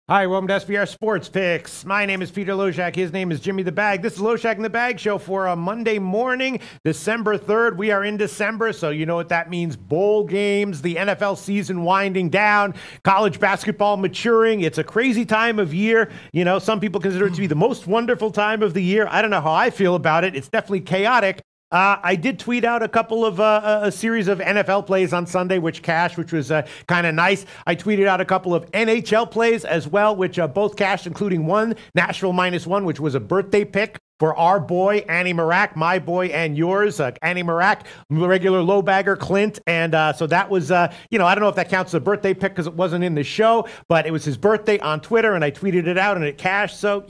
Hi, welcome to SBR Sports Picks. My name is Peter Loshak. His name is Jimmy the Bag. This is Loshak in the Bag show for a Monday morning, December 3rd. We are in December, so you know what that means. Bowl games, the NFL season winding down, college basketball maturing. It's a crazy time of year. You know, some people consider it to be the most wonderful time of the year. I don't know how I feel about it. It's definitely chaotic. I did tweet out a couple of a series of NFL plays on Sunday, which was kind of nice. I tweeted out a couple of NHL plays as well, which both cashed, including one, Nashville -1, which was a birthday pick for our boy, Annie Marak, my boy and yours. Annie Marak, regular low bagger, Clint. And so that was, I don't know if that counts as a birthday pick because it wasn't in the show, but it was his birthday on Twitter, and I tweeted it out, and it cashed. So,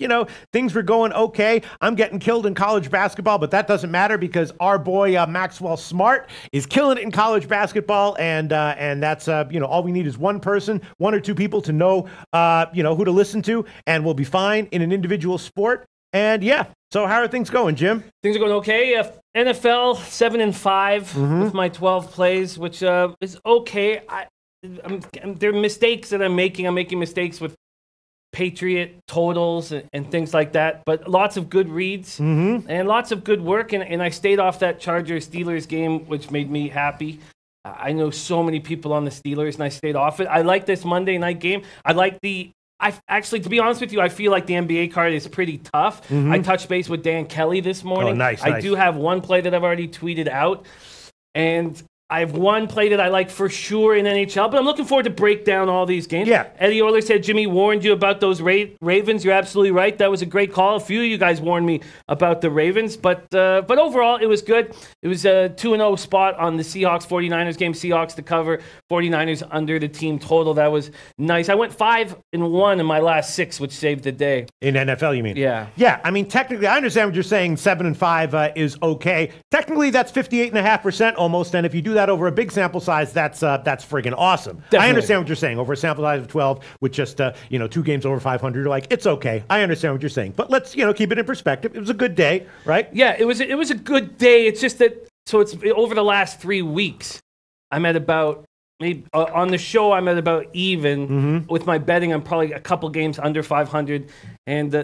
things were going okay. I'm getting killed in college basketball, but that doesn't matter because our boy, Maxwell Smart, is killing it in college basketball. And that's, all we need is one person, one or two people to know, who to listen to, and we'll be fine in an individual sport. And yeah, so how are things going, Jim? Things are going okay. NFL 7-5 with my 12 plays, which is okay. There are mistakes that I'm making. I'm making mistakes with Patriot totals and things like that, but lots of good reads and lots of good work. And I stayed off that Chargers-Steelers game, which made me happy. I know so many people on the Steelers, and I stayed off it. I like this Monday night game. To be honest with you, I feel like the NBA card is pretty tough. I touched base with Dan Kelly this morning. Oh, nice. I do have one play that I've already tweeted out, and I have one play that I like for sure in NHL, but I'm looking forward to break down all these games. Yeah. Eddie Orler said Jimmy warned you about those Ravens. You're absolutely right. That was a great call. A few of you guys warned me about the Ravens, but overall, it was good. It was a 2-0 spot on the Seahawks-49ers game. Seahawks to cover, 49ers under the team total. That was nice. I went 5-1 in my last 6, which saved the day. In NFL, you mean? Yeah. Yeah, I mean, technically, I understand what you're saying. 7-5 is okay. Technically, that's 58.5% almost, and if you do that over a big sample size, that's friggin' awesome. Definitely. I understand what you're saying. Over a sample size of 12 with just 2 games over 500, you're like, it's okay. I understand what you're saying. But let's keep it in perspective. It was a good day, right? Yeah, it was a good day. It's just that it's over the last 3 weeks. I'm at about maybe on the show I'm at about even with my betting. I'm probably a couple games under 500, and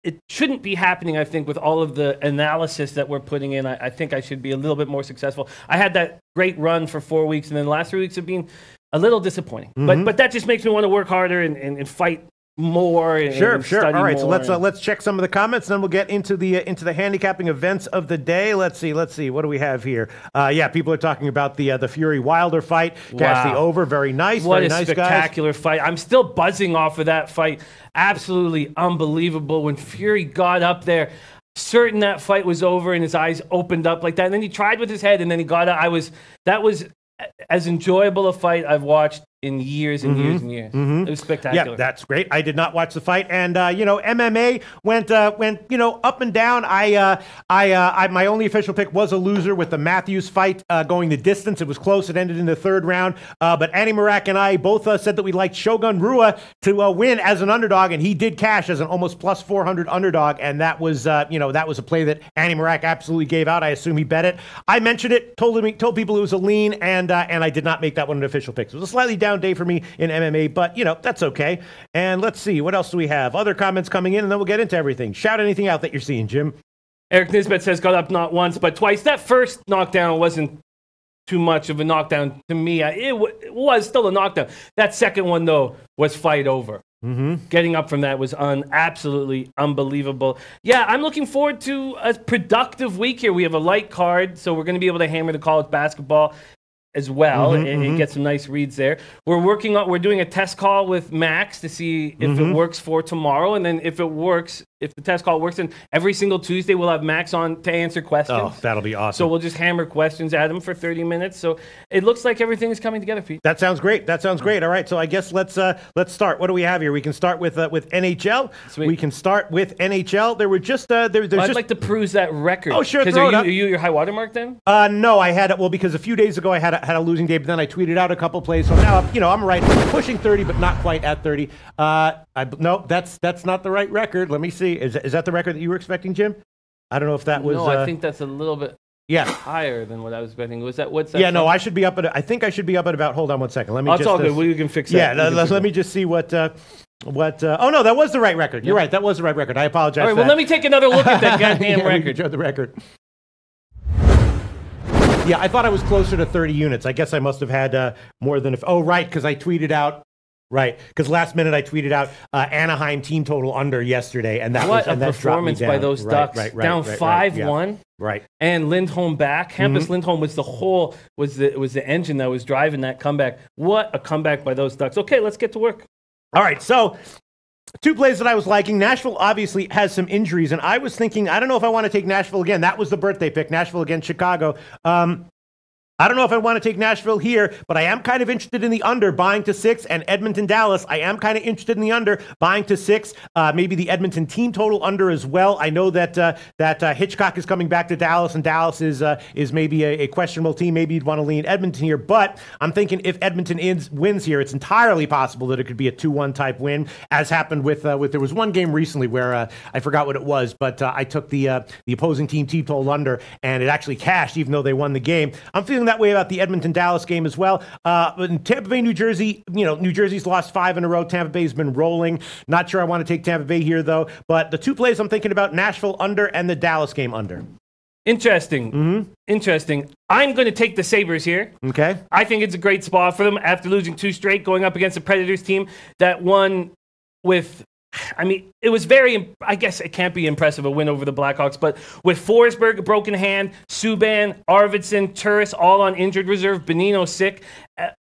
it shouldn't be happening, I think, with all of the analysis that we're putting in. I think I should be a little bit more successful. I had that great run for 4 weeks, and then the last 3 weeks have been a little disappointing. But that just makes me want to work harder and fight more. And sure. study All right, more. so let's check some of the comments, and then we'll get into the handicapping events of the day. Let's see. What do we have here? People are talking about the Fury Wilder fight. Cash the over. Very nice. What very a nice, spectacular guys. fight. I'm still buzzing off of that fight. Absolutely unbelievable. When Fury got up there, certain that fight was over, and his eyes opened up like that. And then he tried with his head, and then he got up. That was as enjoyable a fight I've watched in years and years and years. It was spectacular. Yeah, that's great. I did not watch the fight, and MMA went up and down. My only official pick was a loser with the Matthews fight going the distance. It was close. It ended in the 3rd round. But Annie Marak and I both said that we liked Shogun Rua to win as an underdog, and he did cash as an almost plus 400 underdog. And that was that was a play that Annie Marak absolutely gave out. I assume he bet it. I mentioned it, told people it was a lean, and I did not make that one an official pick. So it was a slightly down day for me in MMA, but that's okay. And let's see, what else do we have? Other comments coming in, and then we'll get into everything. Shout anything out that you're seeing, Jim. Eric Nisbet says got up not once but twice. That first knockdown wasn't too much of a knockdown to me. It was still a knockdown. That second one, though, was fight over. Getting up from that was absolutely unbelievable. Yeah, I'm looking forward to a productive week here. We have a light card, so we're going to be able to hammer the college basketball as well and get some nice reads there. We're doing a test call with Max to see if it works for tomorrow, and then if the test call works, then every single Tuesday we'll have Max on to answer questions. Oh, that'll be awesome. So we'll just hammer questions at him for 30 minutes. So it looks like everything is coming together, Pete. That sounds great. All right, so I guess let's start. What do we have here? We can start with NHL. Sweet. We can start with NHL. There were just I'd like to peruse that record. Oh, sure. Are you your high water mark then? No, I had it. Well, because a few days ago I had a losing day, but then I tweeted out a couple plays. So now I'm right, pushing 30, but not quite at 30. No, that's not the right record. Let me see. Is that the record that you were expecting, Jim? I don't know if that was. No, I think that's a little bit higher than what I was betting. What's that? Yeah, no, I should be up at. I think I should be up at about. Hold on one second. Let me. It's all good. We can fix that. Yeah, let me just see what. What? Oh, no, that was the right record. You're right. That was the right record. I apologize. All right, for well, that. let me take another look at that goddamn Yeah, record. show the record. Yeah, I thought I was closer to 30 units. I guess I must have had more than... Oh, right, because I tweeted out... Right, because last minute I tweeted out Anaheim team total under yesterday, and that what was, and a that performance by those Ducks. Down 5-1. Right. And Lindholm back. Hampus Lindholm was the engine that was driving that comeback. What a comeback by those Ducks. Okay, let's get to work. All right, so two plays that I was liking. Nashville obviously has some injuries, and I was thinking, I don't know if I want to take Nashville again. That was the birthday pick, Nashville against Chicago. I don't know if I want to take Nashville here, but I am kind of interested in the under, buying to 6, and Edmonton, Dallas. I am kind of interested in the under, buying to 6. Maybe the Edmonton team total under as well. I know that Hitchcock is coming back to Dallas, and Dallas is maybe a questionable team. Maybe you'd want to lean Edmonton here, but I'm thinking if Edmonton wins here, it's entirely possible that it could be a 2-1 type win, as happened with there was one game recently where I forgot what it was, but I took the opposing team total under, and it actually cashed even though they won the game. I'm feeling that way about the Edmonton-Dallas game as well. In Tampa Bay, New Jersey, New Jersey's lost 5 in a row. Tampa Bay's been rolling. Not sure I want to take Tampa Bay here, though. But the two plays I'm thinking about, Nashville under and the Dallas game under. Interesting. Interesting. I'm going to take the Sabres here. Okay. I think it's a great spot for them after losing 2 straight, going up against the Predators team that won with... I mean, it was very, I guess it can't be impressive, a win over the Blackhawks, but with Forsberg, a broken hand, Subban, Arvidsson, Turris, all on injured reserve, Bonino sick.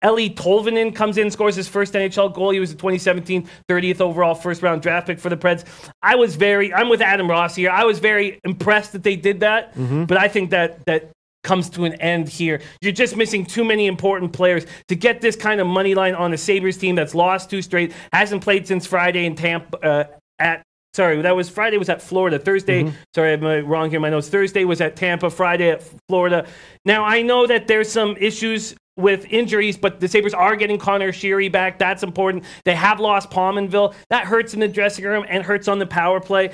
Eli Tolvanen comes in, scores his first NHL goal. He was a 2017 30th overall first-round draft pick for the Preds. I'm with Adam Ross here. I was very impressed that they did that, but I think that comes to an end here. You're just missing too many important players to get this kind of money line on the Sabres team that's lost 2 straight, hasn't played since Friday in Tampa that was Friday was at Florida. Thursday, sorry, I'm wrong here in my notes. Thursday was at Tampa, Friday at Florida. Now, I know that there's some issues with injuries, but the Sabres are getting Connor Sheary back. That's important. They have lost Pominville. That hurts in the dressing room and hurts on the power play.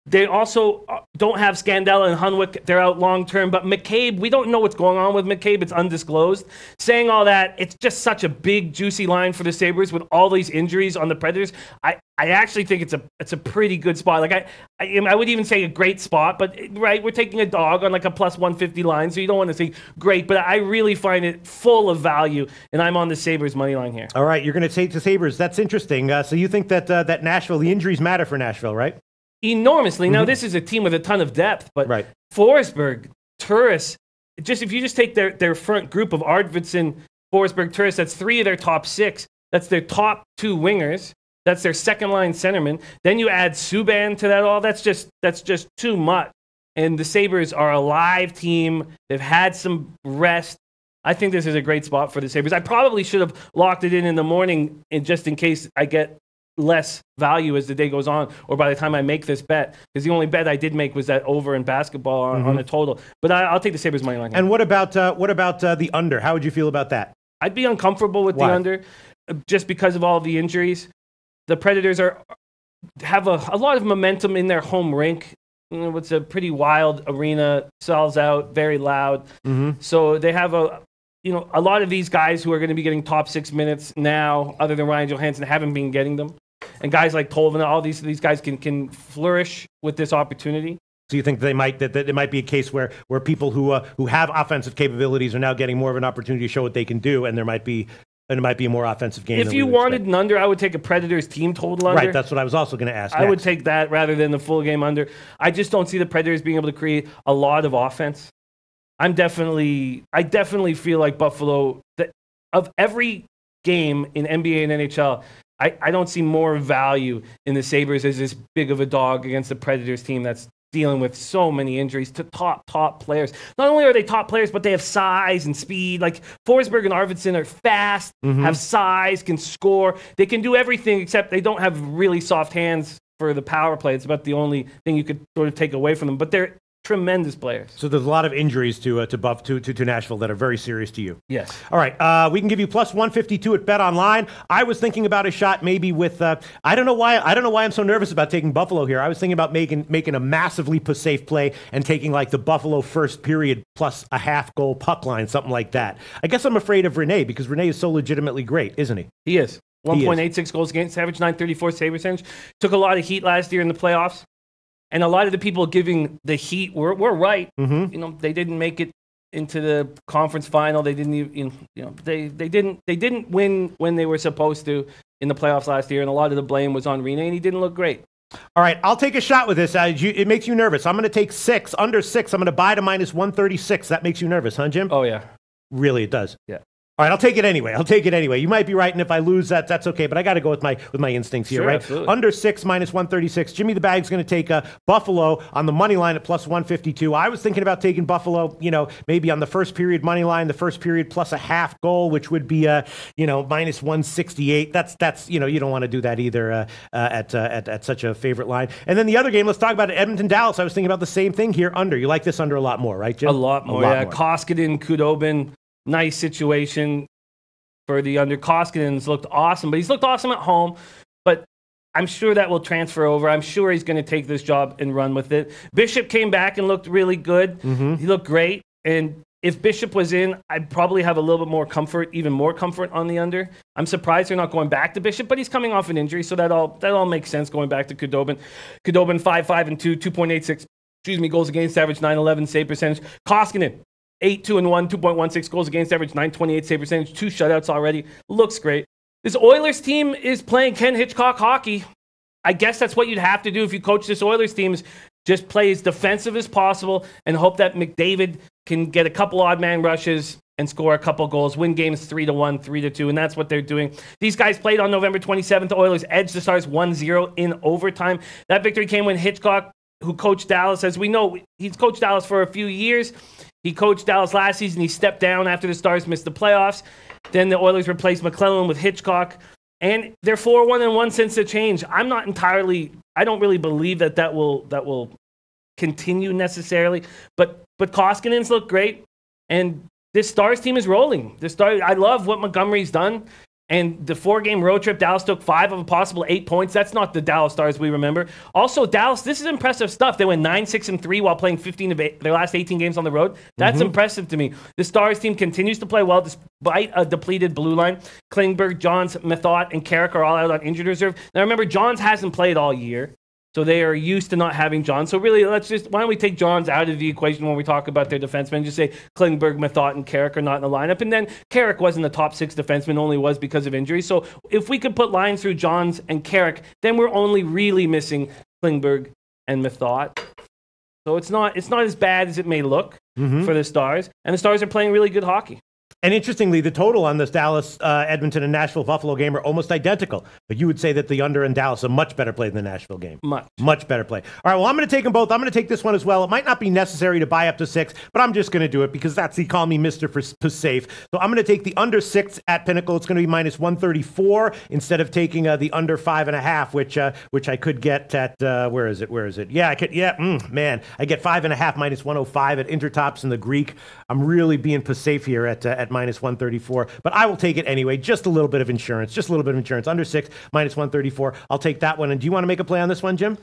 They also don't have Scandella and Hunwick. They're out long-term. But McCabe, we don't know what's going on with McCabe. It's undisclosed. Saying all that, it's just such a big, juicy line for the Sabres with all these injuries on the Predators. I actually think it's a pretty good spot. Like I would even say a great spot, but right, we're taking a dog on like a plus 150 line, so you don't want to say great, but I really find it full of value, and I'm on the Sabres money line here. All right, you're going to take the Sabres. That's interesting. So you think that Nashville, the injuries matter for Nashville, right? Enormously. Now, this is a team with a ton of depth, but Forsberg, Turris, if you just take their front group of Arvidsson, Forsberg, Turris, that's 3 of their top 6. That's their top 2 wingers. That's their second-line centerman. Then you add Subban to that all. That's just too much. And the Sabres are a live team. They've had some rest. I think this is a great spot for the Sabres. I probably should have locked it in the morning just in case I get less value as the day goes on, or by the time I make this bet, because the only bet I did make was that over in basketball on the total. But I'll take the Sabres money line here. And what about the under? How would you feel about that? I'd be uncomfortable with the under, just because of all the injuries. The Predators have a lot of momentum in their home rink. It's a pretty wild arena, sells out, very loud. So they have a lot of these guys who are going to be getting top 6 minutes now, other than Ryan Johansson, haven't been getting them. And guys like Tolvanen, all these guys can flourish with this opportunity. So you think that it might be a case where people who have offensive capabilities are now getting more of an opportunity to show what they can do, and it might be a more offensive game. If you wanted an under, I would take a Predators team total under. Right, that's what I was also going to ask. I would take that rather than the full game under. I just don't see the Predators being able to create a lot of offense. I definitely feel like Buffalo, that of every game in NBA and NHL, I don't see more value in the Sabres as this big of a dog against the Predators team that's dealing with so many injuries to top players. Not only are they top players, but they have size and speed. Like Forsberg and Arvidsson are fast, have size, can score. They can do everything except they don't have really soft hands for the power play. It's about the only thing you could sort of take away from them. But they're tremendous players. So there's a lot of injuries to Nashville that are very serious to you. Yes. All right. We can give you plus 152 at Bet Online. I was thinking about a shot maybe with I don't know why I'm so nervous about taking Buffalo here. I was thinking about making a massively safe play and taking like the Buffalo first period plus a half goal puck line, something like that. I guess I'm afraid of Rene because Rene is so legitimately great, isn't he? He is. 1.86 goals against average, 934 save percentage. Took a lot of heat last year in the playoffs. And a lot of the people giving the heat were right. You know, they didn't make it into the conference final. They didn't even, they didn't win when they were supposed to in the playoffs last year. And a lot of the blame was on Rene, and he didn't look great. All right, I'll take a shot with this. It makes you nervous. I'm going to take 6, under 6. I'm going to buy to minus 136. That makes you nervous, huh, Jim? Oh, yeah. Really, it does. Yeah. All right, I'll take it anyway. You might be right, and if I lose, that's okay. But I got to go with my instincts here, sure, right? Absolutely. Under 6, minus 136. Jimmy the Bag's going to take Buffalo on the money line at plus 152. I was thinking about taking Buffalo, maybe on the first period money line, the first period plus a half goal, which would be minus 168. That's you don't want to do that either at such a favorite line. And then the other game, let's talk about it. Edmonton Dallas. I was thinking about the same thing here. Under. You like this under a lot more, right, Jim? A lot more. Koskinen, Khudobin. Nice situation for the under. Koskinen's looked awesome, but he's looked awesome at home. But I'm sure that will transfer over. I'm sure he's going to take this job and run with it. Bishop came back and looked really good. He looked great. And if Bishop was in, I'd probably have a little bit more comfort, even more comfort on the under. I'm surprised they're not going back to Bishop, but he's coming off an injury, so that all makes sense going back to Khudobin. Khudobin 5-5-2, 2.86 goals against average, 911 save percentage. Koskinen 8-2-1, 2.16 goals against average, 928 save percentage, 2 shutouts already. Looks great. This Oilers team is playing Ken Hitchcock hockey. I guess that's what you'd have to do if you coach this Oilers team, is just play as defensive as possible and hope that McDavid can get a couple odd man rushes and score a couple goals, win games 3-1, 3-2, and that's what they're doing. These guys played on November 27th. The Oilers edged the Stars 1-0 in overtime. That victory came when Hitchcock, who coached Dallas, as we know, he's coached Dallas for a few years. He coached Dallas last season. He stepped down after the Stars missed the playoffs. Then the Oilers replaced McClellan with Hitchcock. And they're 4-1-1 since the change. I don't really believe that will continue necessarily. But Koskinen's look great. And this Stars team is rolling. I love what Montgomery's done. And the 4-game road trip, Dallas took 5 of a possible 8 points. That's not the Dallas Stars we remember. Also, Dallas, this is impressive stuff. They went 9-6-3 while playing 15 of their last 18 games on the road. That's impressive to me. The Stars team continues to play well despite a depleted blue line. Klingberg, Johns, Methot, and Carrick are all out on injured reserve. Now remember, Johns hasn't played all year. So they are used to not having Johns. So really, why don't we take Johns out of the equation when we talk about their defensemen? Just say Klingberg, Methot, and Carrick are not in the lineup. And then Carrick wasn't the top 6 defenseman, only was because of injury. So if we could put lines through Johns and Carrick, then we're only really missing Klingberg and Methot. So it's not as bad as it may look for the Stars. And the Stars are playing really good hockey. And interestingly, the total on this Dallas, Edmonton, and Nashville Buffalo game are almost identical. But you would say that the under in Dallas is a much better play than the Nashville game. Much better play. All right, well, I'm going to take them both. I'm going to take this one as well. It might not be necessary to buy up to 6, but I'm just going to do it because that's the call me Mr. for safe. So I'm going to take the under 6 at Pinnacle. It's going to be minus 134 instead of taking the under 5.5, which I could get at, where is it? Yeah, I could, man. I get 5.5 minus 105 at Intertops in the Greek. I'm really being safe here at minus 134, but I will take it anyway. Just a little bit of insurance. Under 6, minus 134. I'll take that one. And do you want to make a play on this one, Jim?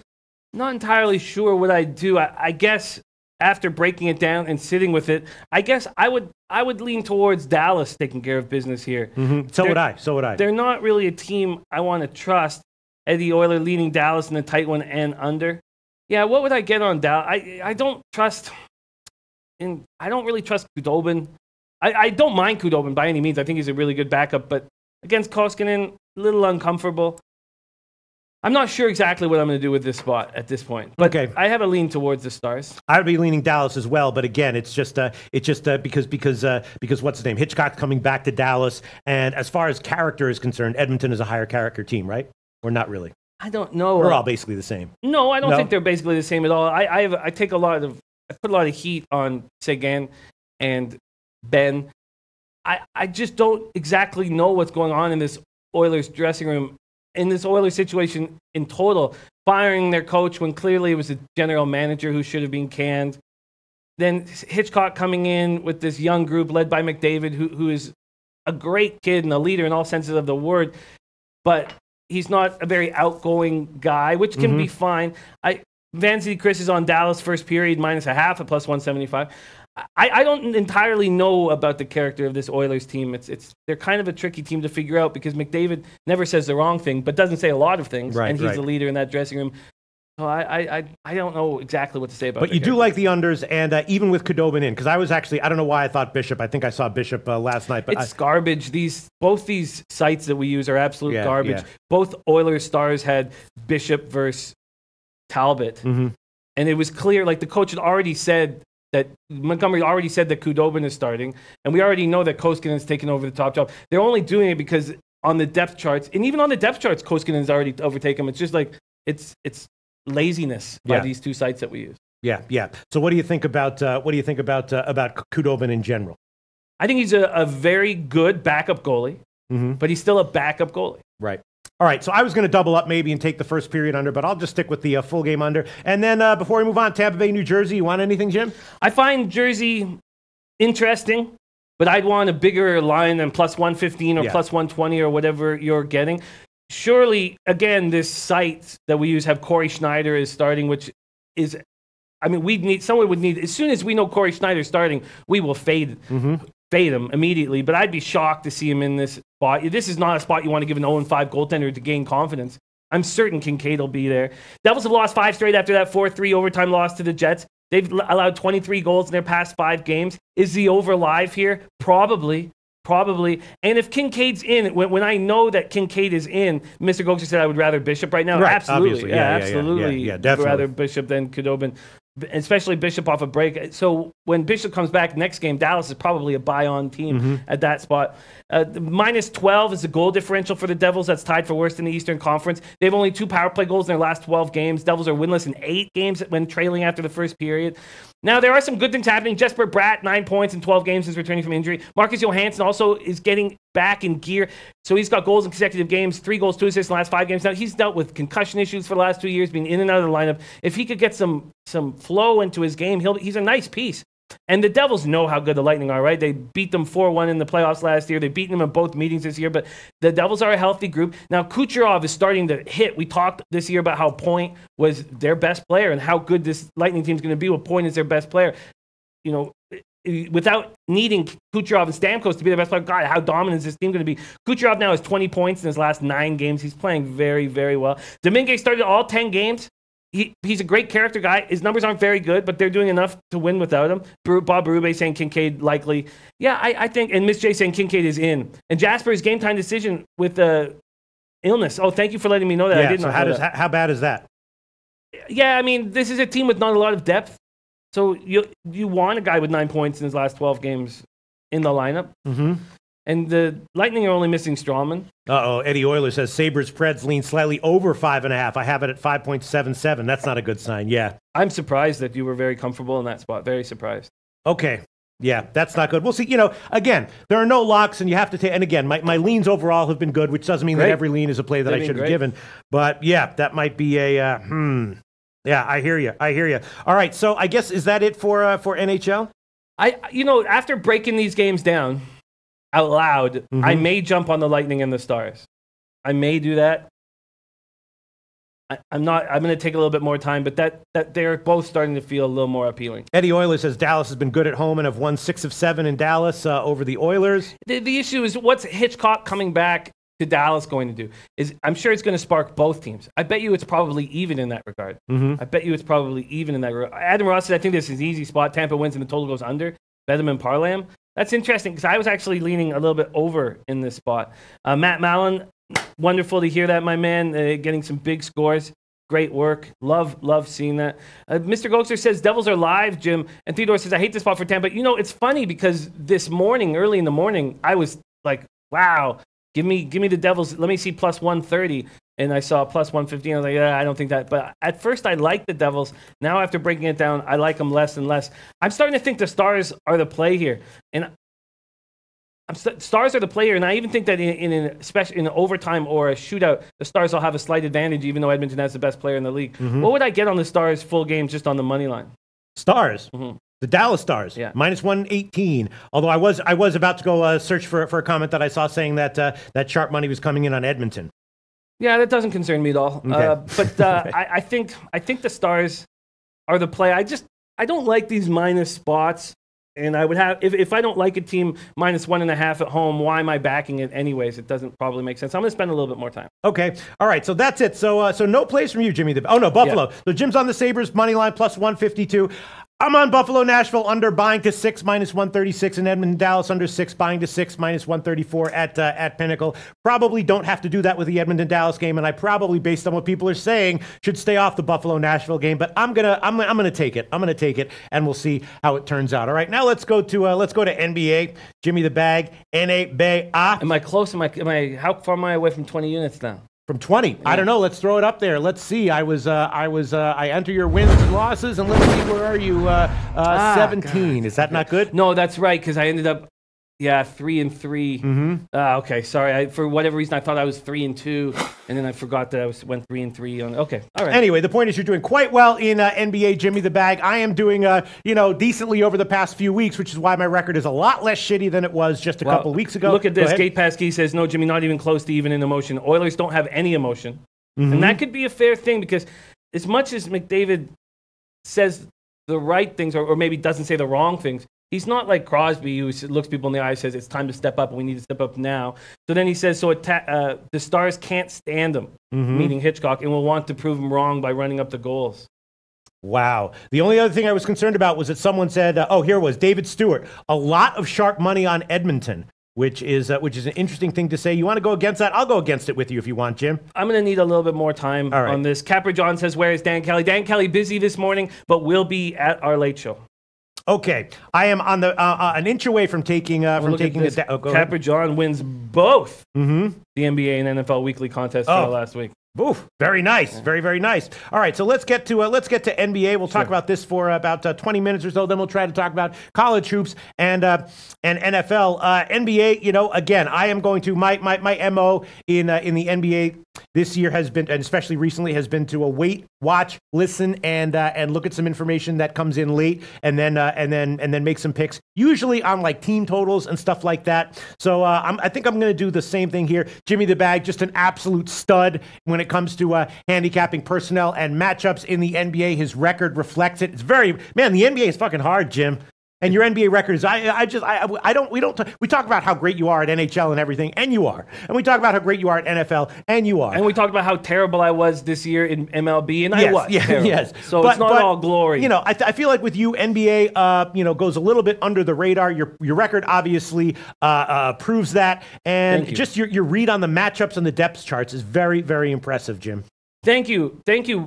Not entirely sure what I do. I guess after breaking it down and sitting with it, I guess I would lean towards Dallas taking care of business here. So would I. They're not really a team I want to trust. Eddie Euler leading Dallas in the tight one and under. Yeah, what would I get on Dallas? I don't really trust Khudobin. I don't mind Khudobin by any means. I think he's a really good backup, but against Koskinen, a little uncomfortable. I'm not sure exactly what I'm going to do with this spot at this point. But okay. I have a lean towards the Stars. I would be leaning Dallas as well, but again, it's just because what's his name? Hitchcock's coming back to Dallas, and as far as character is concerned, Edmonton is a higher character team, right? Or not really? I don't know. We're all basically the same. No, I don't think they're basically the same at all. I put a lot of heat on Seguin and Ben. I just don't exactly know what's going on in this Oilers dressing room, in this Oilers situation in total. Firing their coach when clearly it was a general manager who should have been canned. Then Hitchcock coming in with this young group led by McDavid, who is a great kid and a leader in all senses of the word, but he's not a very outgoing guy, which can be fine. Van Zee Chris is on Dallas first period minus a half at plus 175. I don't entirely know about the character of this Oilers team. They're kind of a tricky team to figure out because McDavid never says the wrong thing, but doesn't say a lot of things, and he's the leader in that dressing room. So I don't know exactly what to say about it. But you do like the unders, and even with Khudobin in, because I was actually, I don't know why I thought Bishop. I think I saw Bishop last night. But it's garbage. Both these sites that we use are absolute garbage. Yeah. Both Oilers Stars had Bishop versus Talbot. And it was clear, like the coach had already said that Montgomery already said that Khudobin is starting, and we already know that Koskinen's taken over the top job. They're only doing it because on the depth charts, and even on the depth charts, Koskinen's already overtaken him. It's just like, it's laziness by these two sites that we use. Yeah. So what do you think about Khudobin in general? I think he's a very good backup goalie, but he's still a backup goalie. Right. All right, so I was going to double up maybe and take the first period under, but I'll just stick with the full game under. And then before we move on, Tampa Bay, New Jersey, you want anything, Jim? I find Jersey interesting, but I'd want a bigger line than plus 115 or plus 120 or whatever you're getting. Surely, again, this site that we use have Corey Schneider is starting, which is, I mean, someone would need, as soon as we know Corey Schneider starting, we will fade him immediately. But I'd be shocked to see him in this spot. This is not a spot you want to give an 0-5 goaltender to gain confidence. I'm certain Kincaid will be there. Devils have lost 5 straight after that 4-3 overtime loss to the Jets. They've allowed 23 goals in their past 5 games. Is the over live here? Probably. And if Kincaid's in, when I know that Kincaid is in, Mr. Gokster said I would rather Bishop right now. Right, absolutely. absolutely. Yeah, definitely. Rather Bishop than Khudobin, especially Bishop off a break. So when Bishop comes back next game, Dallas is probably a buy-on team at that spot. Minus 12 is the goal differential for the Devils. That's tied for worst in the Eastern Conference. They have only 2 power play goals in their last 12 games. Devils are winless in 8 games when trailing after the first period. Now, there are some good things happening. Jesper Bratt, 9 points in 12 games since returning from injury. Marcus Johansson also is getting back in gear. So he's got goals in consecutive games, 3 goals, 2 assists in the last 5 games. Now, he's dealt with concussion issues for the last 2 years, being in and out of the lineup. If he could get some flow into his game, he's a nice piece. And the Devils know how good the Lightning are, right? They beat them 4-1 in the playoffs last year. They've beaten them in both meetings this year, but the Devils are a healthy group. Now, Kucherov is starting to hit. We talked this year about how Point was their best player and how good this Lightning team is going to be with Point as their best player. You know, without needing Kucherov and Stamkos to be their best player, God, how dominant is this team going to be? Kucherov now has 20 points in his last 9 games. He's playing very, very well. Dominguez started all 10 games. He's a great character guy. His numbers aren't very good, but they're doing enough to win without him. Bob Berube saying Kincaid likely. Yeah, I think, and Miss J saying Kincaid is in. And Jasper's game time decision with illness. Oh, thank you for letting me know that. Yeah, I didn't know that. How bad is that? Yeah, I mean, this is a team with not a lot of depth. So you want a guy with 9 points in his last 12 games in the lineup. And the Lightning are only missing Strawman. Eddie Euler says Sabres Preds lean slightly over 5.5. I have it at 5.77. That's not a good sign. Yeah. I'm surprised that you were very comfortable in that spot. Very surprised. Okay. Yeah, that's not good. We'll see. You know, again, there are no locks, and you have to take. And again, my leans overall have been good, which doesn't mean that every lean is a play that I should have given. But yeah, that might be a Yeah, I hear you. All right, so I guess is that it for NHL? After breaking these games down out loud, I may jump on the Lightning and the Stars. I may do that. I'm going to take a little bit more time, but that they're both starting to feel a little more appealing. Eddie Oilers says Dallas has been good at home and have won 6 of 7 in Dallas over the Oilers. The issue is what's Hitchcock coming back to Dallas going to do? I'm sure it's going to spark both teams. I bet you it's probably even in that regard. I bet you it's probably even in that regard. Adam Ross said, I think this is an easy spot. Tampa wins and the total goes under. Bet them and parlay them. That's interesting because I was actually leaning a little bit over in this spot. Matt Mallon, wonderful to hear that, my man, getting some big scores. Great work. Love seeing that. Mr. Gokster says Devils are live, Jim. And Theodore says, I hate this spot for Tampa. You know, it's funny because this morning, early in the morning, I was like, wow, give me the Devils. Let me see plus 130. And I saw plus 115. I was like, yeah, I don't think that. But at first, I liked the Devils. Now, after breaking it down, I like them less and less. I'm starting to think the Stars are the play here. And Stars are the player, and I even think that especially in an overtime or a shootout, the Stars will have a slight advantage, even though Edmonton has the best player in the league. What would I get on the Stars full game just on the money line? Stars? The Dallas Stars, minus 118. Although I was about to go search for a comment that I saw saying that that sharp money was coming in on Edmonton. Yeah, that doesn't concern me at all. Okay. But I think the Stars are the play. I don't like these minus spots. And I would have, if I don't like a team -1.5 at home, why am I backing it anyways? It doesn't probably make sense. I'm going to spend a little bit more time. Okay. All right. So that's it. So no plays from you, Jimmy. Oh, no, Buffalo. Yeah. So Jim's on the Sabres, money line +152. I'm on Buffalo, Nashville, under buying to 6, -136, and Edmonton, Dallas, under 6, buying to 6, -134 at Pinnacle. Probably don't have to do that with the Edmonton, Dallas game, and I probably, based on what people are saying, should stay off the Buffalo, Nashville game. But I'm gonna take it. I'm gonna take it, and we'll see how it turns out. All right, now let's go to NBA. Jimmy the Bag, NBA. Am I close? How far am I away from 20 units now? From 20. Yeah. I don't know. Let's throw it up there. Let's see. I enter your wins and losses, and let's see, where are you? 17. God. Is that not good? No, that's right, because I ended up, 3-3. Mm-hmm. Okay, sorry. For whatever reason, I thought I was 3-2, and then I forgot that I went 3-3. Okay, all right. Anyway, the point is you're doing quite well in NBA, Jimmy the Bag. I am doing, decently over the past few weeks, which is why my record is a lot less shitty than it was just a couple weeks ago. Look at this. Gate Passkey says, no, Jimmy, not even close to even in emotion. Oilers don't have any emotion. Mm-hmm. And that could be a fair thing, because as much as McDavid says the right things, or maybe doesn't say the wrong things, he's not like Crosby, who looks people in the eye and says, it's time to step up, and we need to step up now. So then he says, the Stars can't stand him, meaning Hitchcock, and will want to prove him wrong by running up the goals. Wow. The only other thing I was concerned about was that someone said, here it was, David Stewart, a lot of sharp money on Edmonton, which is an interesting thing to say. You want to go against that? I'll go against it with you if you want, Jim. I'm going to need a little bit more time on this. Capper John says, where is Dan Kelly? Dan Kelly busy this morning, but will be at our late show. Okay, I am on the an inch away from taking the. Capper John wins both the NBA and NFL weekly contests last week. Oof, very nice. Yeah. Very, very nice. All right, so let's get to NBA. We'll talk about this for about 20 minutes or so. Then we'll try to talk about college hoops and NFL. NBA, again, I am going to my MO in the NBA this year has been, and especially recently, has been to wait, watch, listen, and look at some information that comes in late, and then make some picks. Usually on like team totals and stuff like that. So I think I'm going to do the same thing here. Jimmy the Bag, just an absolute stud when it comes to handicapping personnel and matchups in the NBA. His record reflects it. It's the NBA is fucking hard, Jim. And your NBA record is, we talk about how great you are at NHL and everything, and you are. And we talk about how great you are at NFL, and you are. And we talked about how terrible I was this year in MLB, and I was terrible. Yes. So it's not all glory. I feel like with you, NBA, goes a little bit under the radar. Your record obviously proves that. And just your read on the matchups and the depth charts is very, very impressive, Jim. Thank you.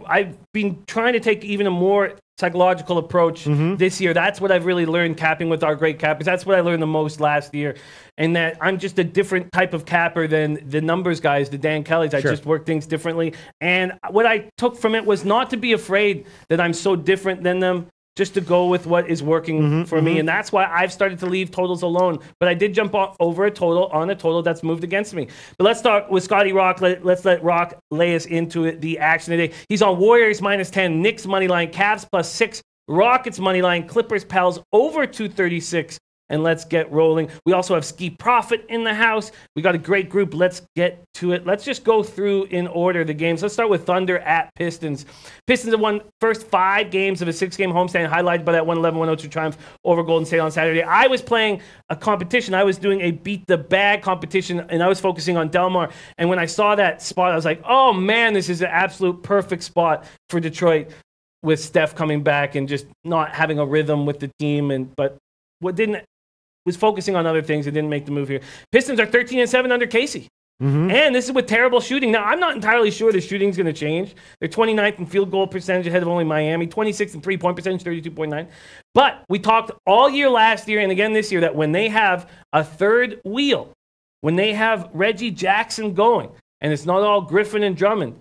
I've been trying to take even a more psychological approach this year. That's what I've really learned capping with our great cappers. That's what I learned the most last year. And that I'm just a different type of capper than the numbers guys, the Dan Kellys. I just work things differently. And what I took from it was not to be afraid that I'm so different than them, just to go with what is working for me. And that's why I've started to leave totals alone. But I did jump over a total that's moved against me. But let's start with Scotty Rock. Let's let Rock lay us into the action today. He's on Warriors -10, Knicks money line, Cavs +6, Rockets money line, Clippers Pals over 236. And let's get rolling. We also have Ski Profit in the house. We got a great group. Let's get to it. Let's just go through in order the games. Let's start with Thunder at Pistons. Pistons have won first 5 games of a 6-game homestand, highlighted by that 111-102 triumph over Golden State on Saturday. I was playing a competition. I was doing a beat the bag competition, and I was focusing on Delmar. And when I saw that spot, I was like, oh man, this is an absolute perfect spot for Detroit, with Steph coming back and just not having a rhythm with the team. But what was focusing on other things and didn't make the move here. Pistons are 13-7 under Casey. And this is with terrible shooting. Now, I'm not entirely sure the shooting's going to change. They're 29th in field goal percentage, ahead of only Miami. 26th in three-point percentage, 32.9. But we talked all year last year and again this year that when they have a third wheel, when they have Reggie Jackson going, and it's not all Griffin and Drummond,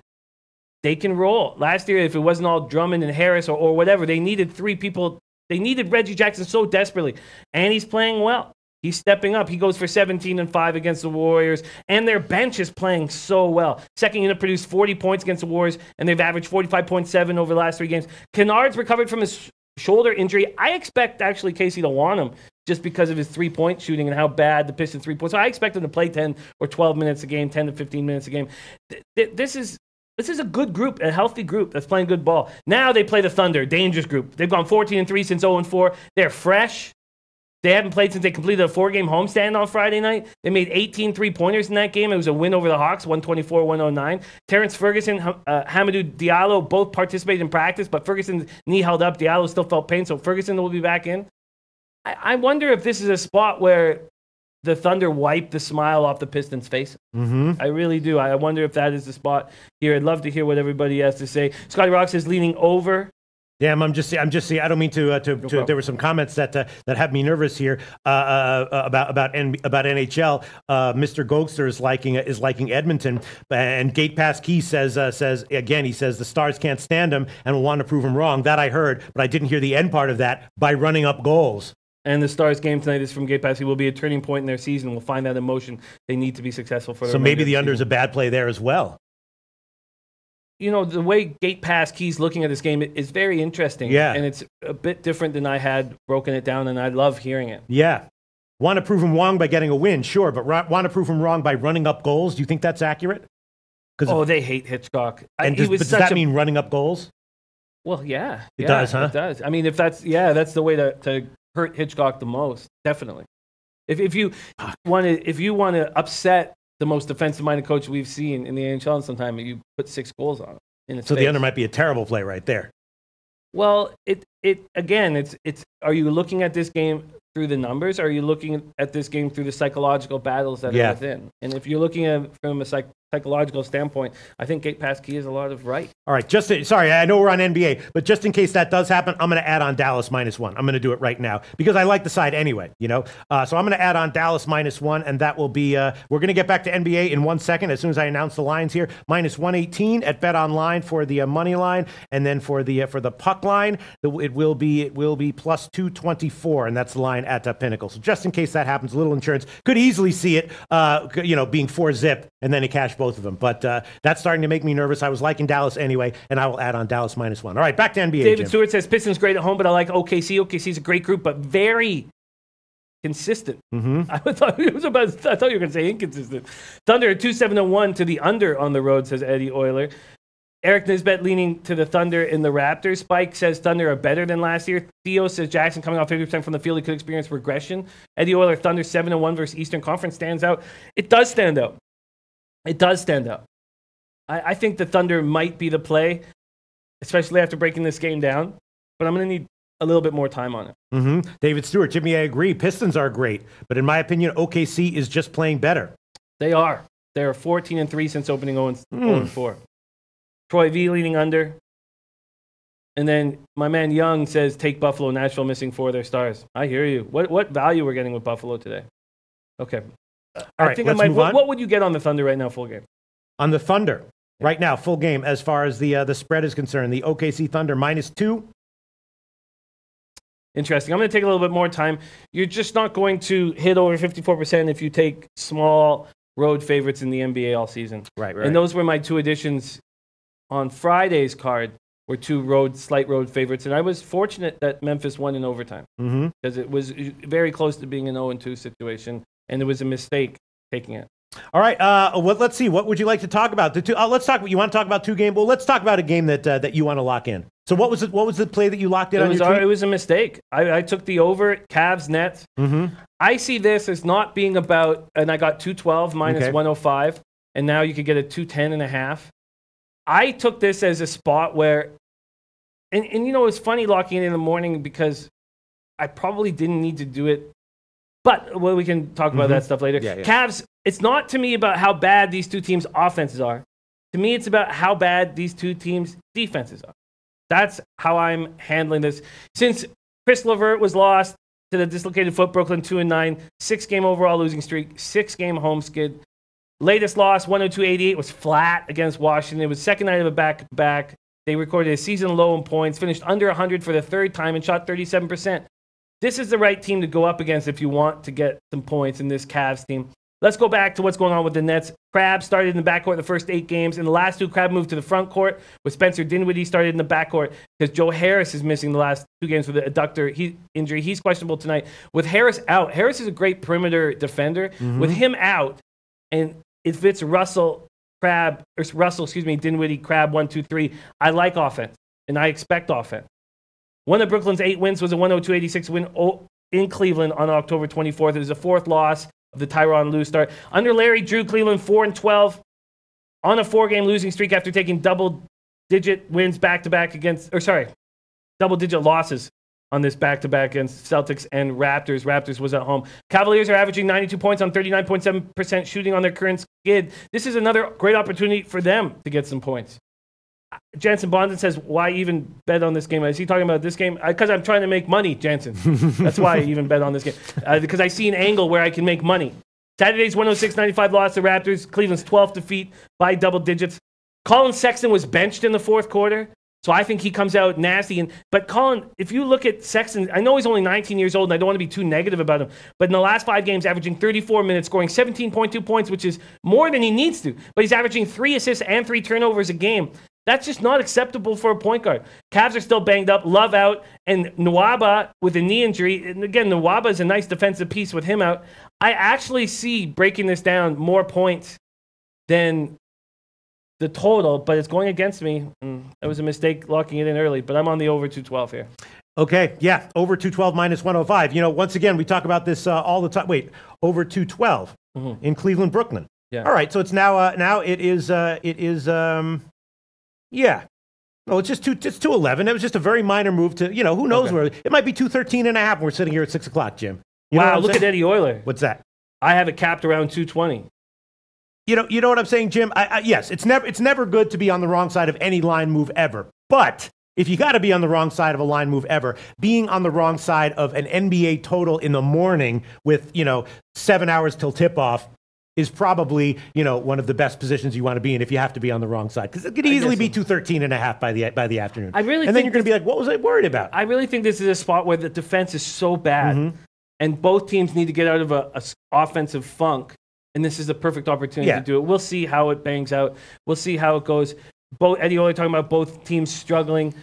they can roll. Last year, if it wasn't all Drummond and Harris or whatever, they needed 3 people. They needed Reggie Jackson so desperately, and he's playing well. He's stepping up. He goes for 17 and 5 against the Warriors, and their bench is playing so well. Second unit produced 40 points against the Warriors, and they've averaged 45.7 over the last 3 games. Kennard's recovered from his shoulder injury. I expect actually Casey to want him just because of his 3-point shooting and how bad the Pistons 3-point. So I expect him to play 10 or 12 minutes a game, 10 to 15 minutes a game. This is a good group, a healthy group that's playing good ball. Now they play the Thunder, dangerous group. They've gone 14-3 since 0-4. They're fresh. They haven't played since they completed a 4-game homestand on Friday night. They made 18 3-pointers in that game. It was a win over the Hawks, 124-109. Terrence Ferguson, Hamidou Diallo both participated in practice, but Ferguson's knee held up. Diallo still felt pain, so Ferguson will be back in. I wonder if this is a spot where the Thunder wipe the smile off the Pistons' face. I really do. I wonder if that is the spot here. I'd love to hear what everybody has to say. Scotty Rock says leaning over. Yeah, I'm just seeing. I don't mean to. There were some comments that have me nervous here about NHL. Mr. Gokster is liking Edmonton, and Gate Pass Key says again. He says the Stars can't stand him and will want to prove him wrong. That I heard, but I didn't hear the end part of that. By running up goals. And the Stars game tonight is from Gate Pass. It will be a turning point in their season. We'll find that emotion they need to be successful for. So maybe the under is a bad play there as well. You know, the way Gate Pass Key's looking at this game is very interesting. Yeah. And it's a bit different than I had broken it down, and I love hearing it. Yeah. Want to prove him wrong by getting a win, sure, but want to prove him wrong by running up goals? Do you think that's accurate? They hate Hitchcock. Does that mean running up goals? Well, yeah. It does, huh? It does. I mean, if that's the way to hurt Hitchcock the most, definitely. If you want to upset the most defensive-minded coach we've seen in the NHL in some time, you put 6 goals on him. So the under might be a terrible play right there. Well, it's are you looking at this game through the numbers, or are you looking at this game through the psychological battles that are within? And if you're looking at it from a psychological standpoint, I think Gate Pass Key is a lot of right. All right, sorry, I know we're on NBA, but just in case that does happen, I'm going to add on Dallas -1. I'm going to do it right now because I like the side anyway, you know. So I'm going to add on Dallas -1, and that will be, we're going to get back to NBA in 1 second as soon as I announce the lines here. -118 at Bet Online for the money line, and then for the puck line, it will be +224, and that's the line at Pinnacle. So just in case that happens, a little insurance. Could easily see it, being 4-zip, and then it cash both of them. But that's starting to make me nervous. I was liking Dallas anyway, and I will add on Dallas -1. All right, back to NBA. David Jim. Stewart says Pistons great at home, but I like OKC. OKC is a great group, but very consistent. I thought you were going to say inconsistent. Thunder 2-7-1 to the under on the road, says Eddie Euler. Eric Nisbet leaning to the Thunder in the Raptors. Spike says Thunder are better than last year. Theo says Jackson coming off 50% from the field, he could experience regression. Eddie Euler, Thunder 7-1 versus Eastern Conference stands out. It does stand out. It does stand out. I think the Thunder might be the play, especially after breaking this game down. But I'm going to need a little bit more time on it. David Stewart, Jimmy, I agree. Pistons are great. But in my opinion, OKC is just playing better. They are. They're 14-3 since opening 0-4. Troy V leading under. And then my man Young says, take Buffalo. Nashville missing 4 of their stars. I hear you. What value we're getting with Buffalo today? Okay. All right, let's move on. What would you get on the Thunder right now, full game? On the Thunder, right now, full game, as far as the spread is concerned, the OKC Thunder -2. Interesting. I'm going to take a little bit more time. You're just not going to hit over 54% if you take small road favorites in the NBA all season. Right. And those were my 2 additions on Friday's card, were 2 slight road favorites. And I was fortunate that Memphis won in overtime because it was very close to being an 0-2 situation, and it was a mistake taking it. All right. Let's see. What would you like to talk about? Let's talk. You want to talk about 2 games? Well, let's talk about a game that you want to lock in. So what was it? What was the play that you locked in on your tweet? It was a mistake. I took the over Cavs Nets. I see this as not being about, and I got 212 -105, and now you could get a 210.5. I took this as a spot where, and it's funny locking in the morning because I probably didn't need to do it, but we can talk about that stuff later. Yeah. Cavs, it's not to me about how bad these 2 teams' offenses are. To me, it's about how bad these 2 teams' defenses are. That's how I'm handling this. Since Chris LeVert was lost to the dislocated foot, Brooklyn 2-9, 6-game overall losing streak, 6-game home skid. Latest loss, 102-88, was flat against Washington. It was second night of a back-to-back. They recorded a season low in points, finished under 100 for the 3rd time, and shot 37%. This is the right team to go up against if you want to get some points in this Cavs team. Let's go back to what's going on with the Nets. Crabbe started in the backcourt the first 8 games. In the last 2, Crabbe moved to the front court with Spencer Dinwiddie started in the backcourt because Joe Harris is missing the last 2 games with an adductor injury. He's questionable tonight. With Harris out, Harris is a great perimeter defender. With him out, and it fits Dinwiddie, Crabbe, 1, 2, 3. I like offense, and I expect offense. One of Brooklyn's 8 wins was a 102-86 win in Cleveland on October 24th. It was the 4th loss of the Tyronn Lue start. Under Larry Drew, Cleveland 4-12 on a 4-game losing streak after taking double-digit wins back-to-back double-digit losses on this back-to-back against Celtics and Raptors. Raptors was at home. Cavaliers are averaging 92 points on 39.7% shooting on their current skid. This is another great opportunity for them to get some points. Jansen Bondon says, why even bet on this game? Is he talking about this game? Because I'm trying to make money, Jansen. That's why I even bet on this game. Because I see an angle where I can make money. Saturday's 106-95 loss to Raptors. Cleveland's 12th defeat by double digits. Colin Sexton was benched in the 4th quarter. So I think he comes out nasty. But Colin, if you look at Sexton, I know he's only 19 years old, and I don't want to be too negative about him. But in the last 5 games, averaging 34 minutes, scoring 17.2 points, which is more than he needs to. But he's averaging 3 assists and 3 turnovers a game. That's just not acceptable for a point guard. Cavs are still banged up. Love out. And Nwaba with a knee injury. And again, Nwaba is a nice defensive piece with him out. I actually see, breaking this down, more points than the total, but it's going against me. It was a mistake locking it in early, but I'm on the over 212 here. Okay, yeah, over 212 minus 105. You know, once again, we talk about this all the time. Wait, over 212 in Cleveland, Brooklyn. Yeah. All right, so it's now it is yeah. No, it's just 211. It was just a very minor move to, you know, who knows where. It might be 213.5 when we're sitting here at 6 o'clock, Jim. Wow, look at Eddie Euler. What's that? I have it capped around 220. You know what I'm saying, Jim? Yes, it's never good to be on the wrong side of any line move ever. But if you got to be on the wrong side of a line move ever, being on the wrong side of an NBA total in the morning with, 7 hours till tip-off is probably, one of the best positions you want to be in if you have to be on the wrong side. Because it could easily be 213.5 by the afternoon. And then you're going to be like, what was I worried about? I really think this is a spot where the defense is so bad, and both teams need to get out of a offensive funk. And this is the perfect opportunity to do it. We'll see how it bangs out. We'll see how it goes. Eddie Oley talking about both teams struggling.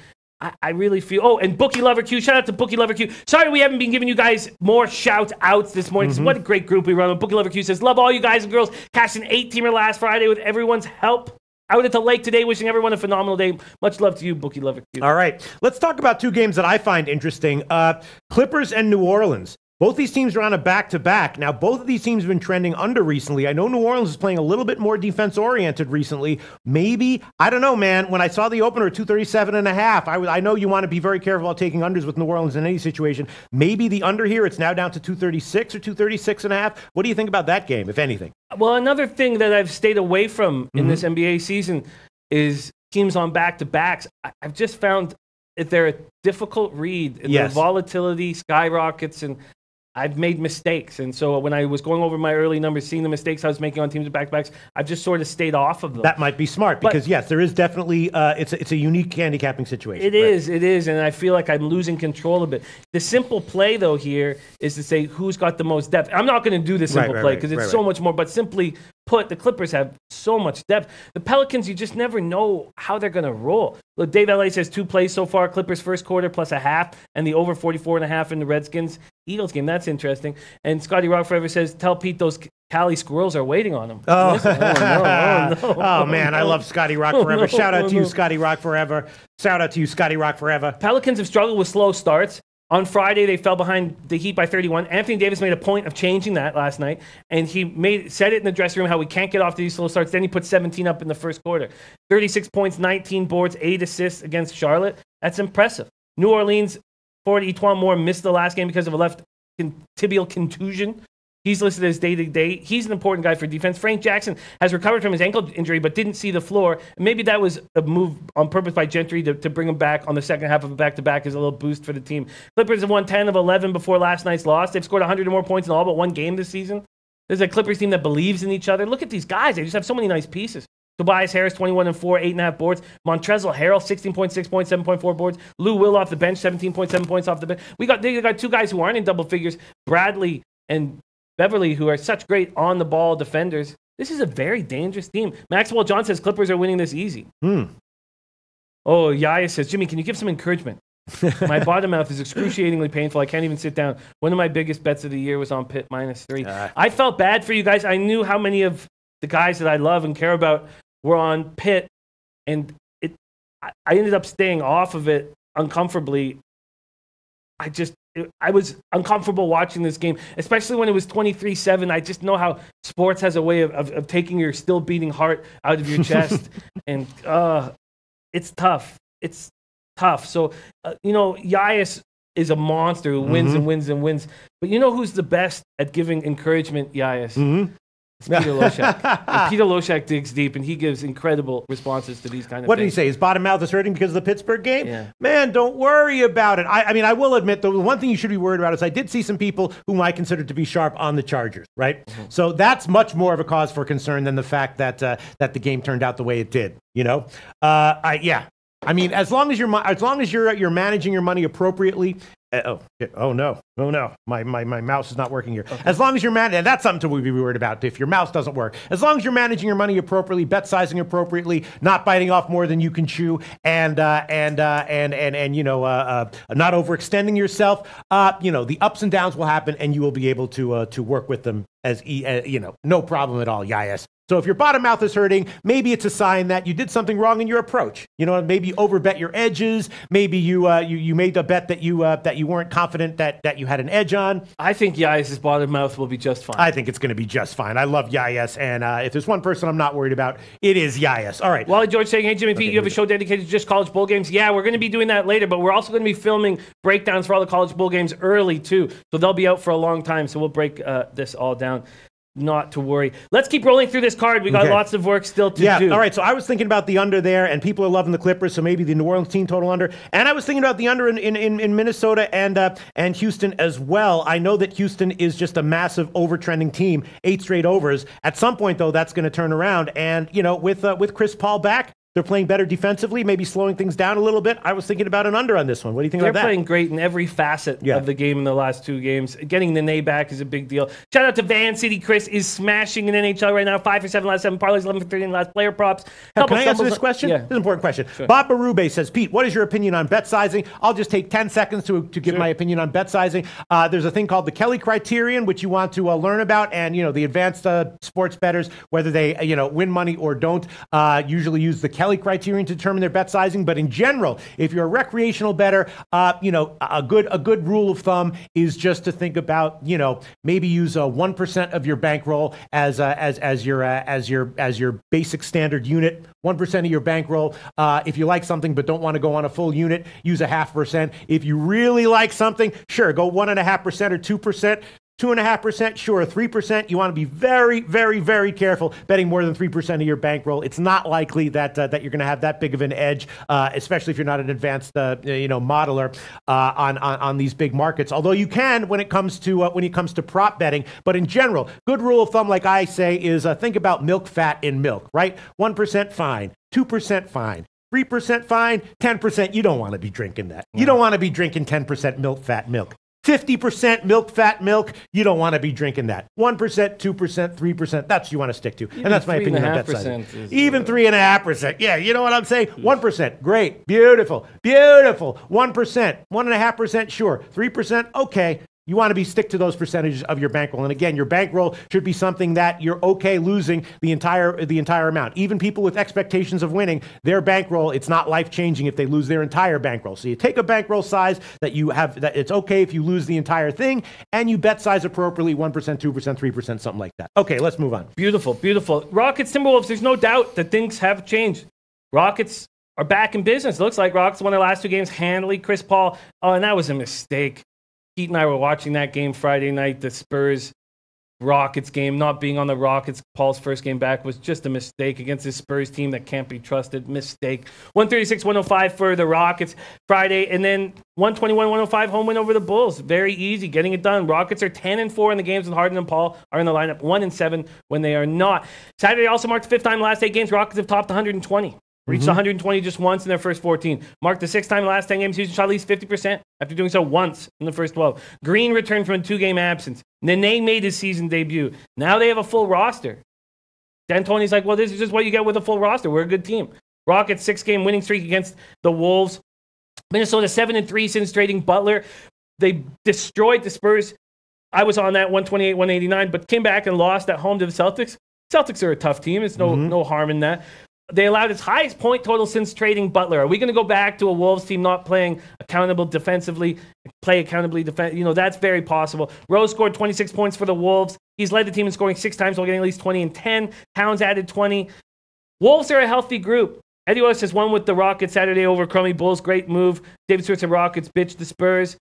I really feel... Oh, and Bookie Lover Q. Shout out to Bookie Lover Q. Sorry we haven't been giving you guys more shout-outs this morning. What a great group we run. Bookie Lover Q says, love all you guys and girls. Cashed an 8-teamer last Friday with everyone's help. Out at the lake today, wishing everyone a phenomenal day. Much love to you, Bookie Lover Q. All right. Let's talk about 2 games that I find interesting. Clippers and New Orleans. Both these teams are on a back-to-back. Now, both of these teams have been trending under recently. I know New Orleans is playing a little bit more defense-oriented recently. Maybe, I don't know, man. When I saw the opener at 237.5, I know you want to be very careful about taking unders with New Orleans in any situation. Maybe the under here, it's now down to 236 or 236.5. What do you think about that game, if anything? Well, another thing that I've stayed away from in this NBA season is teams on back-to-backs. I've just found that they're a difficult read. And the volatility skyrockets, and I've made mistakes. And so when I was going over my early numbers, seeing the mistakes I was making on teams with back-to-backs, I've just sort of stayed off of them. That might be smart because, yes, there is definitely it's a unique handicapping situation. It is, and I feel like I'm losing control of it. The simple play, though, here is to say who's got the most depth. I'm not going to do the simple play because it's so much more, but simply put, the Clippers have so much depth. The Pelicans, you just never know how they're going to roll. Look, Dave LA says 2 plays so far, Clippers first quarter plus a half, and the over 44.5 in the Redskins Eagles game. That's interesting. And Scotty Rock Forever says, tell Pete those Cali squirrels are waiting on him. Oh, oh man, I love Scotty Rock Forever. Shout out to you, Scotty Rock Forever. Shout out to you, Scotty Rock Forever. Pelicans have struggled with slow starts. On Friday, they fell behind the Heat by 31. Anthony Davis made a point of changing that last night, and he said it in the dressing room how we can't get off these slow starts. Then he put 17 up in the first quarter. 36 points, 19 boards, 8 assists against Charlotte. That's impressive. New Orleans forward Etuan Moore missed the last game because of a left tibial contusion. He's listed as day-to-day. He's an important guy for defense. Frank Jackson has recovered from his ankle injury but didn't see the floor. Maybe that was a move on purpose by Gentry to bring him back on the second half of a back-to-back as a little boost for the team. Clippers have won 10 of 11 before last night's loss. They've scored 100 or more points in all but one game this season. There's a Clippers team that believes in each other. Look at these guys. They just have so many nice pieces. Tobias Harris, 21-4, 8.5 boards. Montrezl Harrell, 16.6 points, 7.4 boards. Lou Will off the bench, 17.7 points off the bench. They got 2 guys who aren't in double figures, Bradley and Beverly, who are such great on-the-ball defenders. This is a very dangerous team. Maxwell John says Clippers are winning this easy. Oh, Yaya says, Jimmy, can you give some encouragement? My bottom mouth is excruciatingly painful. I can't even sit down. One of my biggest bets of the year was on Pitt -3. I felt bad for you guys. I knew how many of the guys that I love and care about were on Pitt, and I ended up staying off of it uncomfortably. I was uncomfortable watching this game, especially when it was 23-7. I just know how sports has a way of taking your still beating heart out of your chest. And it's tough. It's tough. So, Giannis is a monster who wins and wins and wins. But you know who's the best at giving encouragement, Giannis? It's Peter Loshak. And Peter Loshak digs deep, and he gives incredible responses to these kind of What things. did he say? His bottom mouth is hurting because of the Pittsburgh game? Yeah. Man, don't worry about it. I mean, I will admit, the one thing you should be worried about is I did see some people whom I consider to be sharp on the Chargers, right? So that's much more of a cause for concern than the fact that that the game turned out the way it did, I mean, as long as you're managing your money appropriately. Oh no! My mouse is not working here. Okay. As long as you're and that's something to be worried about if your mouse doesn't work. As long as you're managing your money appropriately, bet sizing appropriately, not biting off more than you can chew, and not overextending yourself. The ups and downs will happen, and you will be able to work with them as no problem at all. Yes. So if your bottom mouth is hurting, maybe it's a sign that you did something wrong in your approach. Maybe you overbet your edges. Maybe you made a bet that you weren't confident that you had an edge on. I think Giannis' bottom mouth will be just fine. I think it's going to be just fine. I love Giannis, and if there's one person I'm not worried about, it is Giannis. All right. Wally George saying, hey, Jimmy Pete, you have a show dedicated to just college bowl games? Yeah, we're going to be doing that later, but we're also going to be filming breakdowns for all the college bowl games early, too. So they'll be out for a long time, so we'll break this all down. Not to worry. Let's keep rolling through this card. We got lots of work still to do. Yeah, all right. So I was thinking about the under there, and people are loving the Clippers, so maybe the New Orleans team total under. And I was thinking about the under in Minnesota and Houston as well. I know that Houston is just a massive overtrending team, 8 straight overs. At some point, though, that's going to turn around. And, with Chris Paul back, they're playing better defensively, maybe slowing things down a little bit. I was thinking about an under on this one. What do you think about that? They're playing great in every facet of the game in the last 2 games. Getting Nene back is a big deal. Shout out to Van City. Chris is smashing in NHL right now. 5 for 7 last 7 parlays, 11 for 13 last player props. Can I answer this question? Yeah. This is an important question. Sure. Bob Barube says, Pete, what is your opinion on bet sizing? I'll just take 10 seconds to give my opinion on bet sizing. There's a thing called the Kelly criterion, which you want to learn about. And, the advanced sports bettors, whether they, win money or don't, usually use the Kelly criterion to determine their bet sizing. But in general, if you're a recreational bettor, a good rule of thumb is just to think about, maybe use 1% of your bankroll as your basic standard unit. 1% of your bankroll. If you like something but don't want to go on a full unit, use 0.5%. If you really like something, sure, go 1.5% or 2%. 2.5%, sure. 3%, you want to be very, very, very careful betting more than 3% of your bankroll. It's not likely that you're going to have that big of an edge, especially if you're not an advanced, modeler on these big markets. Although you can when it comes to prop betting. But in general, good rule of thumb, like I say, is think about milk, fat, in milk. Right? 1% fine, 2% fine. 3% fine, 10%. You don't want to be drinking that. You don't want to be drinking 10% milk, fat milk. 50% milk, fat milk, you don't want to be drinking that. 1%, 2%, 3%, that's what you want to stick to. Even and that's my opinion on bet sizing. Even 3.5%. Yeah, you know what I'm saying? 1%, great, beautiful. 1%, 1.5%, sure. 3%, okay. You want to stick to those percentages of your bankroll. And again, your bankroll should be something that you're okay losing the entire amount. Even people with expectations of winning, their bankroll, it's not life-changing if they lose their entire bankroll. So you take a bankroll size that you have, that it's okay if you lose the entire thing, and you bet size appropriately, 1%, 2%, 3%, something like that. Okay, let's move on. Beautiful, beautiful. Rockets, Timberwolves, there's no doubt that things have changed. Rockets are back in business. It looks like Rockets won their last 2 games handily. Chris Paul, and that was a mistake. Pete and I were watching that game Friday night, the Spurs-Rockets game. Not being on the Rockets, Paul's first game back, was just a mistake against this Spurs team that can't be trusted. Mistake. 136-105 for the Rockets Friday, and then 121-105 home win over the Bulls. Very easy, getting it done. Rockets are 10-4 in the games when Harden and Paul are in the lineup, 1-7 when they are not. Saturday also marked the 5th time in the last 8 games. Rockets have topped 120. Reached 120 just once in their first 14. Marked the 6th time in the last 10 games. Houston shot at least 50% after doing so once in the first 12. Green returned from a 2-game absence. Nene made his season debut. Now they have a full roster. D'Antoni's like, well, this is just what you get with a full roster. We're a good team. Rockets 6-game winning streak against the Wolves. Minnesota 7-3 since trading Butler. They destroyed the Spurs. I was on that 128-189, but came back and lost at home to the Celtics. Celtics are a tough team. It's no harm in that. They allowed its highest point total since trading Butler. Are we going to go back to a Wolves team not playing accountable defensively, play accountably defense? That's very possible. Rose scored 26 points for the Wolves. He's led the team in scoring 6 times while getting at least 20 and 10. Towns added 20. Wolves are a healthy group. Eddie Otis has won with the Rockets Saturday over Crummy Bulls. Great move. David Stewart said Rockets bitch the Spurs.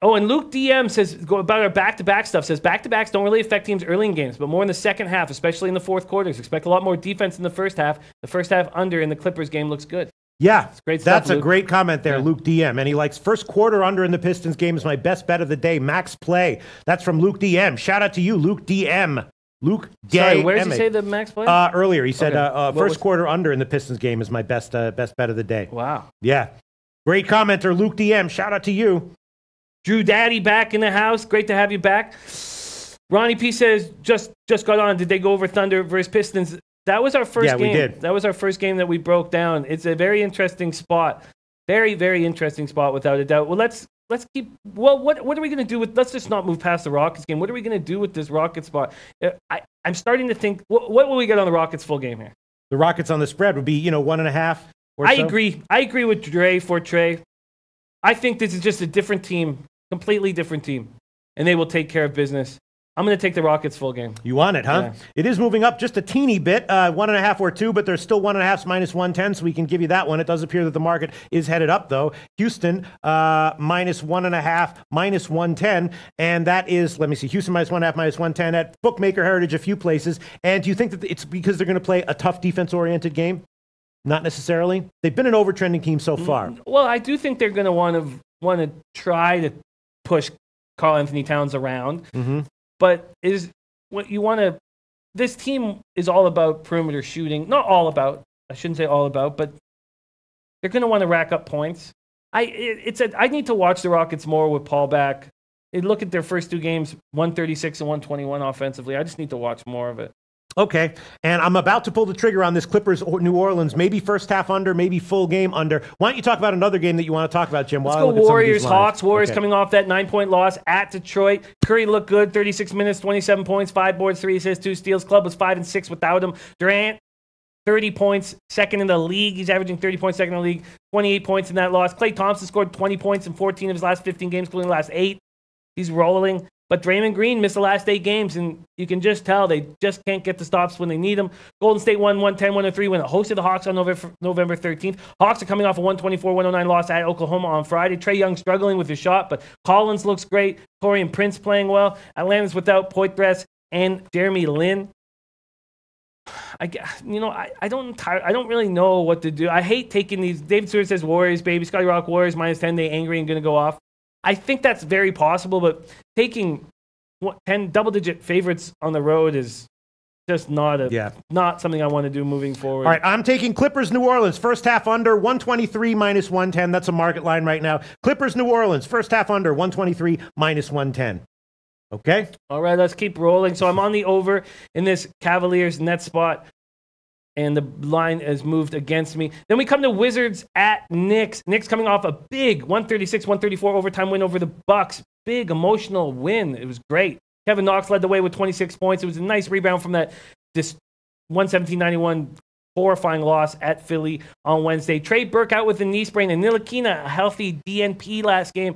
Oh, and Luke DM says, go about our back-to-back stuff, says back-to-backs don't really affect teams early in games, but more in the second half, especially in the fourth quarters. Expect a lot more defense in the first half. The first half under in the Clippers game looks good. Yeah, great stuff, that's Luke. A great comment there, Luke DM. And he likes first quarter under in the Pistons game is my best bet of the day. Max play. That's from Luke DM. Shout out to you, Luke DM. Luke Gay. Sorry, where did you say the max play? Earlier, he said first quarter under in the Pistons game is my best bet of the day. Wow. Yeah. Great commenter, Luke DM. Shout out to you. Drew Daddy back in the house. Great to have you back. Ronnie P says, just got on. Did they go over Thunder versus Pistons? That was our first game. Yeah, we did. That was our first game that we broke down. It's a very interesting spot. Very, very interesting spot, without a doubt. Well, let's keep. Well, what are we going to do with? Let's just not move past the Rockets game. What are we going to do with this Rockets spot? I'm starting to think. What will we get on the Rockets full game here? The Rockets on the spread would be 1.5. I agree. I agree with Dre for Trey. I think this is just a different team. Completely different team, and they will take care of business. I'm going to take the Rockets full game. You want it, huh? Yeah. It is moving up just a teeny bit, 1.5 or 2, but there's still 1.5 minus 110, so we can give you that one. It does appear that the market is headed up, though. Houston minus 1.5, minus 110, and that is, let me see, Houston minus 1.5, minus 110 at Bookmaker Heritage, a few places. And do you think that it's because they're going to play a tough defense-oriented game? Not necessarily. They've been an overtrending team so far. Well, I do think they're going to want to try to push Karl Anthony Towns around. Mm-hmm. But is what you want to. This team is all about perimeter shooting. Not all about. I shouldn't say all about, but they're going to want to rack up points. I need to watch the Rockets more with Paul back. Look at their first 2 games, 136 and 121 offensively. I just need to watch more of it. Okay, and I'm about to pull the trigger on this Clippers New Orleans. Maybe first half under, maybe full game under. Why don't you talk about another game that you want to talk about, Jim? Let's go Warriors, Hawks. Warriors coming off that 9-point loss at Detroit. Curry looked good, 36 minutes, 27 points, 5 boards, 3 assists, 2 steals. Club was 5 and 6 without him. Durant, 30 points, second in the league. He's averaging 30 points, second in the league. 28 points in that loss. Klay Thompson scored 20 points in 14 of his last 15 games, including the last 8. He's rolling. But Draymond Green missed the last 8 games, and you can just tell they just can't get the stops when they need them. Golden State won 110-103 when it hosted the Hawks on November 13th. Hawks are coming off a 124-109 loss at Oklahoma on Friday. Trae Young struggling with his shot, but Collins looks great. Taurean Prince playing well. Atlanta's without Poitras and Jeremy Lin. I don't really know what to do. I hate taking these. David Stewart says Warriors, baby. Scotty Rock Warriors minus 10. They angry and going to go off. I think that's very possible, but taking 10 double-digit favorites on the road is just not something I want to do moving forward. All right, I'm taking Clippers New Orleans, first half under, 123 minus 110. That's a market line right now. Clippers New Orleans, first half under, 123 minus 110. Okay? All right, let's keep rolling. So I'm on the over in this Cavaliers net spot, and the line has moved against me. Then we come to Wizards at Knicks. Knicks coming off a big 136-134 overtime win over the Bucks. Big emotional win. It was great. Kevin Knox led the way with 26 points. It was a nice rebound from this 117-91 horrifying loss at Philly on Wednesday. Trey Burke out with a knee sprain, and Ntilikina a healthy DNP last game.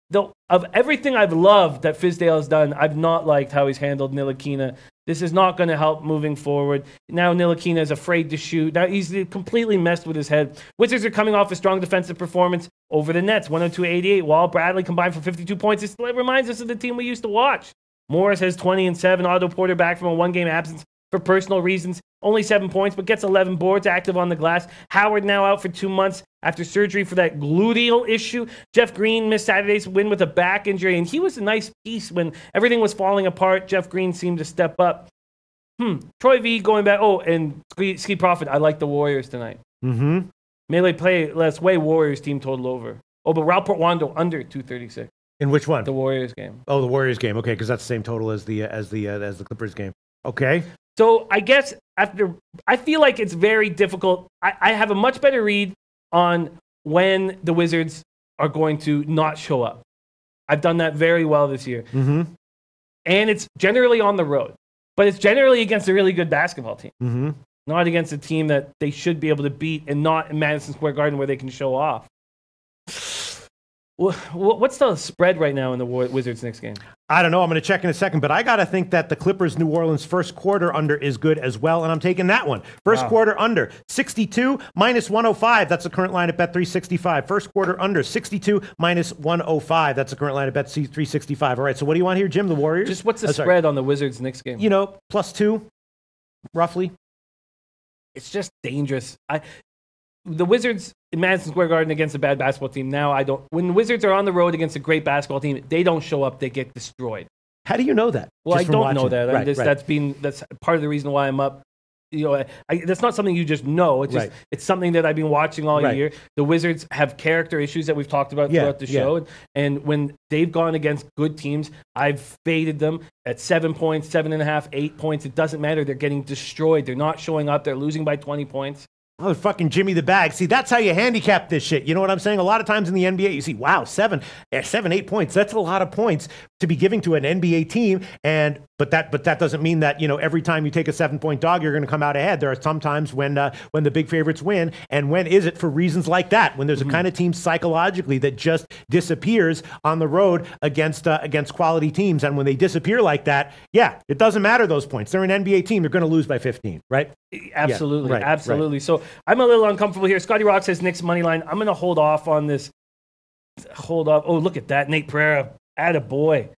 Though of everything I've loved that Fizdale has done, I've not liked how he's handled Ntilikina. This is not going to help moving forward. Now Ntilikina is afraid to shoot. Now he's completely messed with his head. Wizards are coming off a strong defensive performance over the Nets, 102-88. While Bradley combined for 52 points, it reminds us of the team we used to watch. Morris has 20 and 7. Otto Porter back from a 1-game absence for personal reasons. Only 7 points, but gets 11 boards, active on the glass. Howard now out for 2 months after surgery for that gluteal issue. Jeff Green missed Saturday's win with a back injury, and he was a nice piece when everything was falling apart. Jeff Green seemed to step up. Troy V going back. Oh, and Ski Profit, I like the Warriors tonight. Mm-hmm. Melee play, let's weigh Warriors team total over. Oh, but Raul Portwando under 236. In which one? The Warriors game. Oh, the Warriors game. Okay, because that's the same total as the Clippers game. Okay. So I guess I feel like it's very difficult. I have a much better read on when the Wizards are going to not show up. I've done that very well this year. Mm-hmm. And it's generally on the road. But it's generally against a really good basketball team. Mm-hmm. not against a team that they should be able to beat, and not in Madison Square Garden where they can show off. What's the spread right now in the Wizards-Knicks game? I don't know. I'm going to check in a second, but I got to think that the Clippers-New Orleans first quarter under is good as well, and I'm taking that one. First quarter under, 62 minus 105. That's the current line at Bet365. First quarter under, 62 minus 105. That's the current line at Bet365. All right, so what do you want here, Jim? The Warriors? Just what's the spread on the Wizards-Knicks game? You know, +2, roughly. It's just dangerous. The Wizards in Madison Square Garden against a bad basketball team. Now when the Wizards are on the road against a great basketball team, they don't show up, they get destroyed. How do you know that? Well, I don't know that. That's part of the reason why I'm up. You know, that's not something you just know. It's just it's something that I've been watching all year. The Wizards have character issues that we've talked about throughout the show, and when they've gone against good teams, I've faded them at 7 points, 7.5, 8 points. It doesn't matter. They're getting destroyed. They're not showing up. They're losing by 20 points. Oh, fucking Jimmy the Bag. See, that's how you handicap this shit. You know what I'm saying? A lot of times in the NBA, you see, wow, 7, 8 points. That's a lot of points to be giving to an NBA team. But that doesn't mean that, you know, every time you take a 7-point dog, you're going to come out ahead. There are some times when the big favorites win. And when is it for reasons like that? When there's a kind of team psychologically that just disappears on the road against quality teams. And when they disappear like that, yeah, it doesn't matter those points. They're an NBA team. They're going to lose by 15, right? Absolutely. Absolutely. So I'm a little uncomfortable here. Scotty Rock says Knicks money line. I'm going to hold off on this. Hold off. Oh, look at that. Nate Pereira. Attaboy.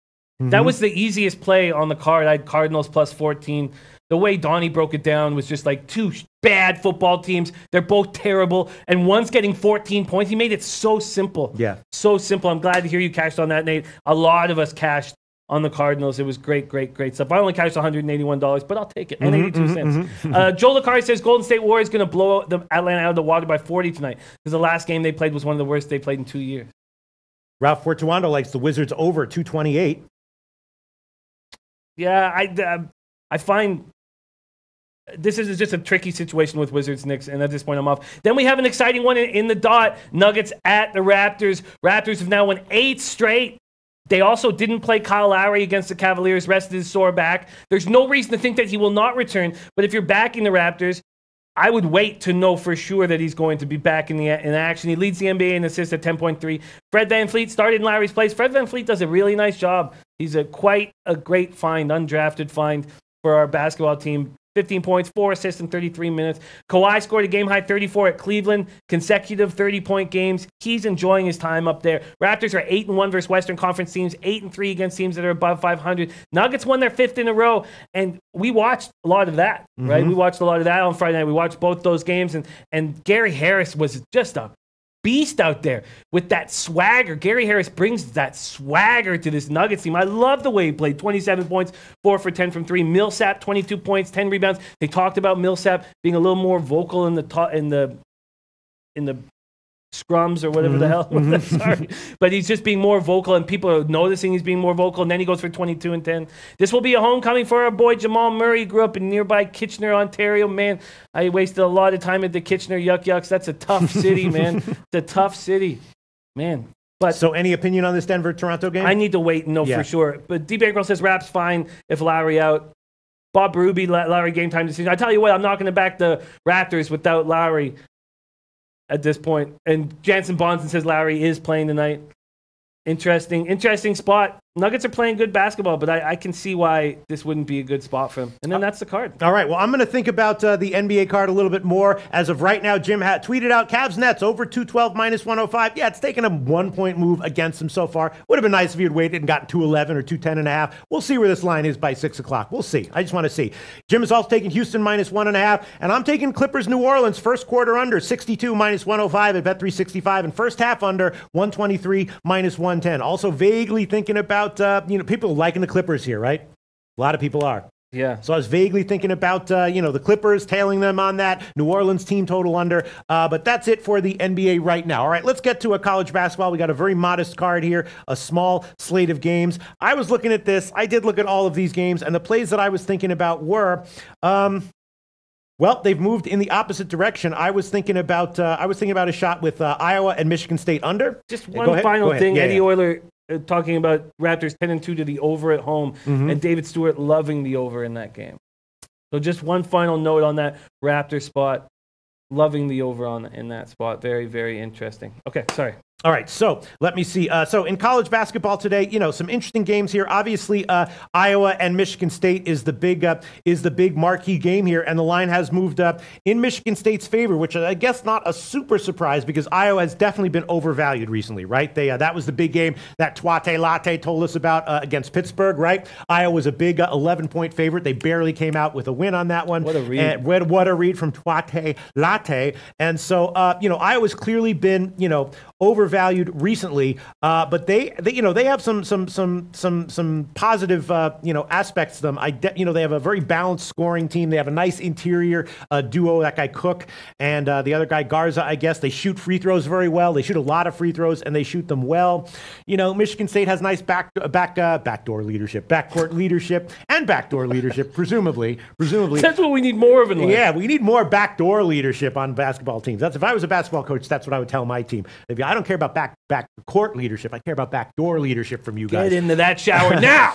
That was the easiest play on the card. I had Cardinals +14. The way Donnie broke it down was just like two bad football teams. They're both terrible. And one's getting 14 points. He made it so simple. Yeah. So simple. I'm glad to hear you cashed on that, Nate. A lot of us cashed on the Cardinals. It was great, great, great stuff. I only cashed $181, but I'll take it. And 82 cents. Joe Licari says Golden State Warriors going to blow the Atlanta out of the water by 40 tonight because the last game they played was one of the worst they played in 2 years. Ralph Fortuando likes the Wizards over 228. Yeah, I find this is just a tricky situation with Wizards Knicks, and at this point I'm off. Then we have an exciting one in the dot. Nuggets at the Raptors. Raptors have now won 8 straight. They also didn't play Kyle Lowry against the Cavaliers, rested his sore back. There's no reason to think that he will not return, but if you're backing the Raptors, I would wait to know for sure that he's going to be back in action. He leads the NBA in assists at 10.3. Fred VanVleet started in Lowry's place. Fred VanVleet does a really nice job. He's quite a great find, undrafted find for our basketball team. 15 points, 4 assists in 33 minutes. Kawhi scored a game-high 34 at Cleveland, consecutive 30-point games. He's enjoying his time up there. Raptors are 8-1 versus Western Conference teams, 8-3 against teams that are above 500. Nuggets won their 5th in a row, and we watched a lot of that, right? We watched a lot of that on Friday night. We watched both those games, and Gary Harris was just a beast out there with that swagger. Gary Harris brings that swagger to this Nuggets team. I love the way he played. 27 points, 4 for 10 from 3. Millsap, 22 points, 10 rebounds. They talked about Millsap being a little more vocal in the scrums or whatever the hell. Sorry. But he's just being more vocal, and people are noticing he's being more vocal, and then he goes for 22 and 10. This will be a homecoming for our boy Jamal Murray. He grew up in nearby Kitchener, Ontario. Man, I wasted a lot of time at the Kitchener Yuck Yucks. That's a tough city, man. It's a tough city. Man. But so any opinion on this Denver-Toronto game? I need to wait and know for sure. But D. Bankroll says Raps fine if Lowry out. Bob Ruby, Lowry game time decision. I tell you what, I'm not going to back the Raptors without Lowry at this point. And Jansen Bonson says Lowry is playing tonight. Interesting spot. Nuggets are playing good basketball, but I can see why this wouldn't be a good spot for him. And then that's the card. All right, well, I'm going to think about the NBA card a little bit more. As of right now, Jim tweeted out Cavs Nets over 212 minus 105. Yeah, it's taken a 1-point move against him so far. Would have been nice if he had waited and gotten 211 or 210.5. We'll see where this line is by 6 o'clock. We'll see. I just want to see. Jim is also taking Houston minus 1.5, and I'm taking Clippers New Orleans first quarter under 62 minus 105 at Bet365, and first half under 123 minus 110. Also vaguely thinking about people liking the Clippers here, right? A lot of people are. Yeah. So I was vaguely thinking about, the Clippers, tailing them on that. New Orleans team total under. But that's it for the NBA right now. All right, let's get to a college basketball. We got a very modest card here, a small slate of games. I was looking at this. I did look at all of these games, and the plays that I was thinking about were, they've moved in the opposite direction. I was thinking about a shot with Iowa and Michigan State under. Just one final thing. Eddie Euler talking about Raptors 10-2 to the over at home, and David Stewart loving the over in that game. So just one final note on that Raptor spot. Loving the over on in that spot. Very, very interesting. Okay, sorry. All right, so let me see. So in college basketball today, some interesting games here. Obviously, Iowa and Michigan State is the big marquee game here, and the line has moved up in Michigan State's favor, which I guess not a super surprise because Iowa has definitely been overvalued recently, right? That was the big game that Twate Latte told us about against Pittsburgh, right? Iowa was a big 11-point favorite. They barely came out with a win on that one. What a read! What a read from Twate Latte. And so, Iowa's clearly been, overvalued recently, but they have some positive aspects to them. They have a very balanced scoring team. They have a nice interior duo, that guy Cook and the other guy Garza. I guess they shoot free throws very well. They shoot a lot of free throws and they shoot them well. Michigan State has nice backdoor leadership, backcourt leadership, and backdoor leckdoor presumably. That's what we need more of in life. Yeah, we need more backdoor leadership on basketball teams. If I was a basketball coach, that's what I would tell my team. I don't care about backcourt leadership. I care about backdoor leadership from you guys. Get into that shower now.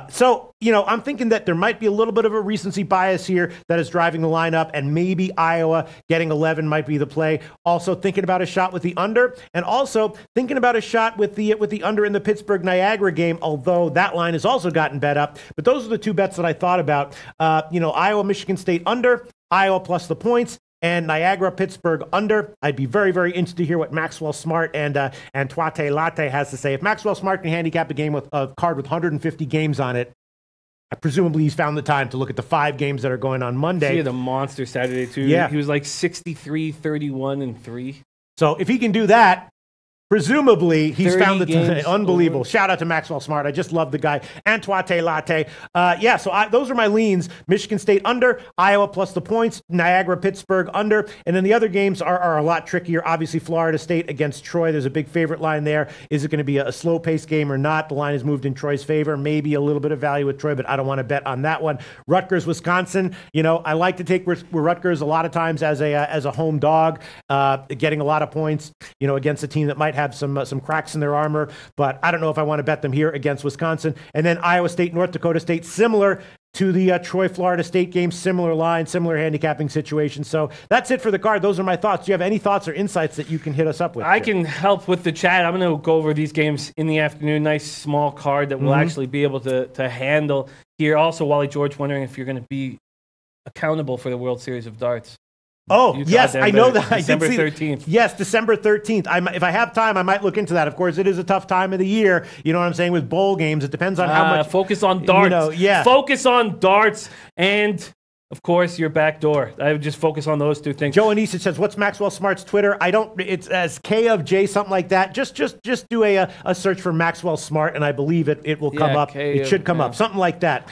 So, I'm thinking that there might be a little bit of a recency bias here that is driving the line up, and maybe Iowa getting 11 might be the play. Also thinking about a shot with the under, and also thinking about a shot with the under in the Pittsburgh Niagara game, although that line has also gotten bet up. But those are the two bets that I thought about. Iowa, Michigan State under, Iowa plus the points, and Niagara, Pittsburgh under. I'd be very, very interested to hear what Maxwell Smart and Twate Latte has to say. If Maxwell Smart can handicap a game with a card with 150 games on it, presumably he's found the time to look at the 5 games that are going on Monday. He had a monster Saturday too. Yeah. He was like 63, 31, and 3. So if he can do that, presumably, he's found the time. Unbelievable. Over. Shout out to Maxwell Smart. I just love the guy. And Twate Latte. Those are my leans. Michigan State under, Iowa plus the points, Niagara, Pittsburgh under. And then the other games are a lot trickier. Obviously, Florida State against Troy. There's a big favorite line there. Is it going to be a slow-paced game or not? The line has moved in Troy's favor. Maybe a little bit of value with Troy, but I don't want to bet on that one. Rutgers, Wisconsin. I like to take Rutgers a lot of times as a home dog, getting a lot of points, against a team that might have some cracks in their armor, but I don't know if I want to bet them here against Wisconsin. And then Iowa State, North Dakota State, similar to the Troy Florida State game, similar line, similar handicapping situation. So that's it for the card. Those are my thoughts. Do you have any thoughts or insights that you can hit us up with? I can help with the chat. I'm going to go over these games in the afternoon. Nice small card that we'll actually be able to handle here. Also, Wally George wondering if you're going to be accountable for the World Series of Darts. Oh, yes, I know that. December 13th. Yes, December 13th. If I have time, I might look into that. Of course, it is a tough time of the year. You know what I'm saying? With bowl games, it depends on how much. Focus on darts. Focus on darts and, of course, your back door. I would just focus on those two things. Joe Anisa says, "What's Maxwell Smart's Twitter?" It's as K of J, something like that. Just do a search for Maxwell Smart, and I believe it will come up. It should come up, something like that.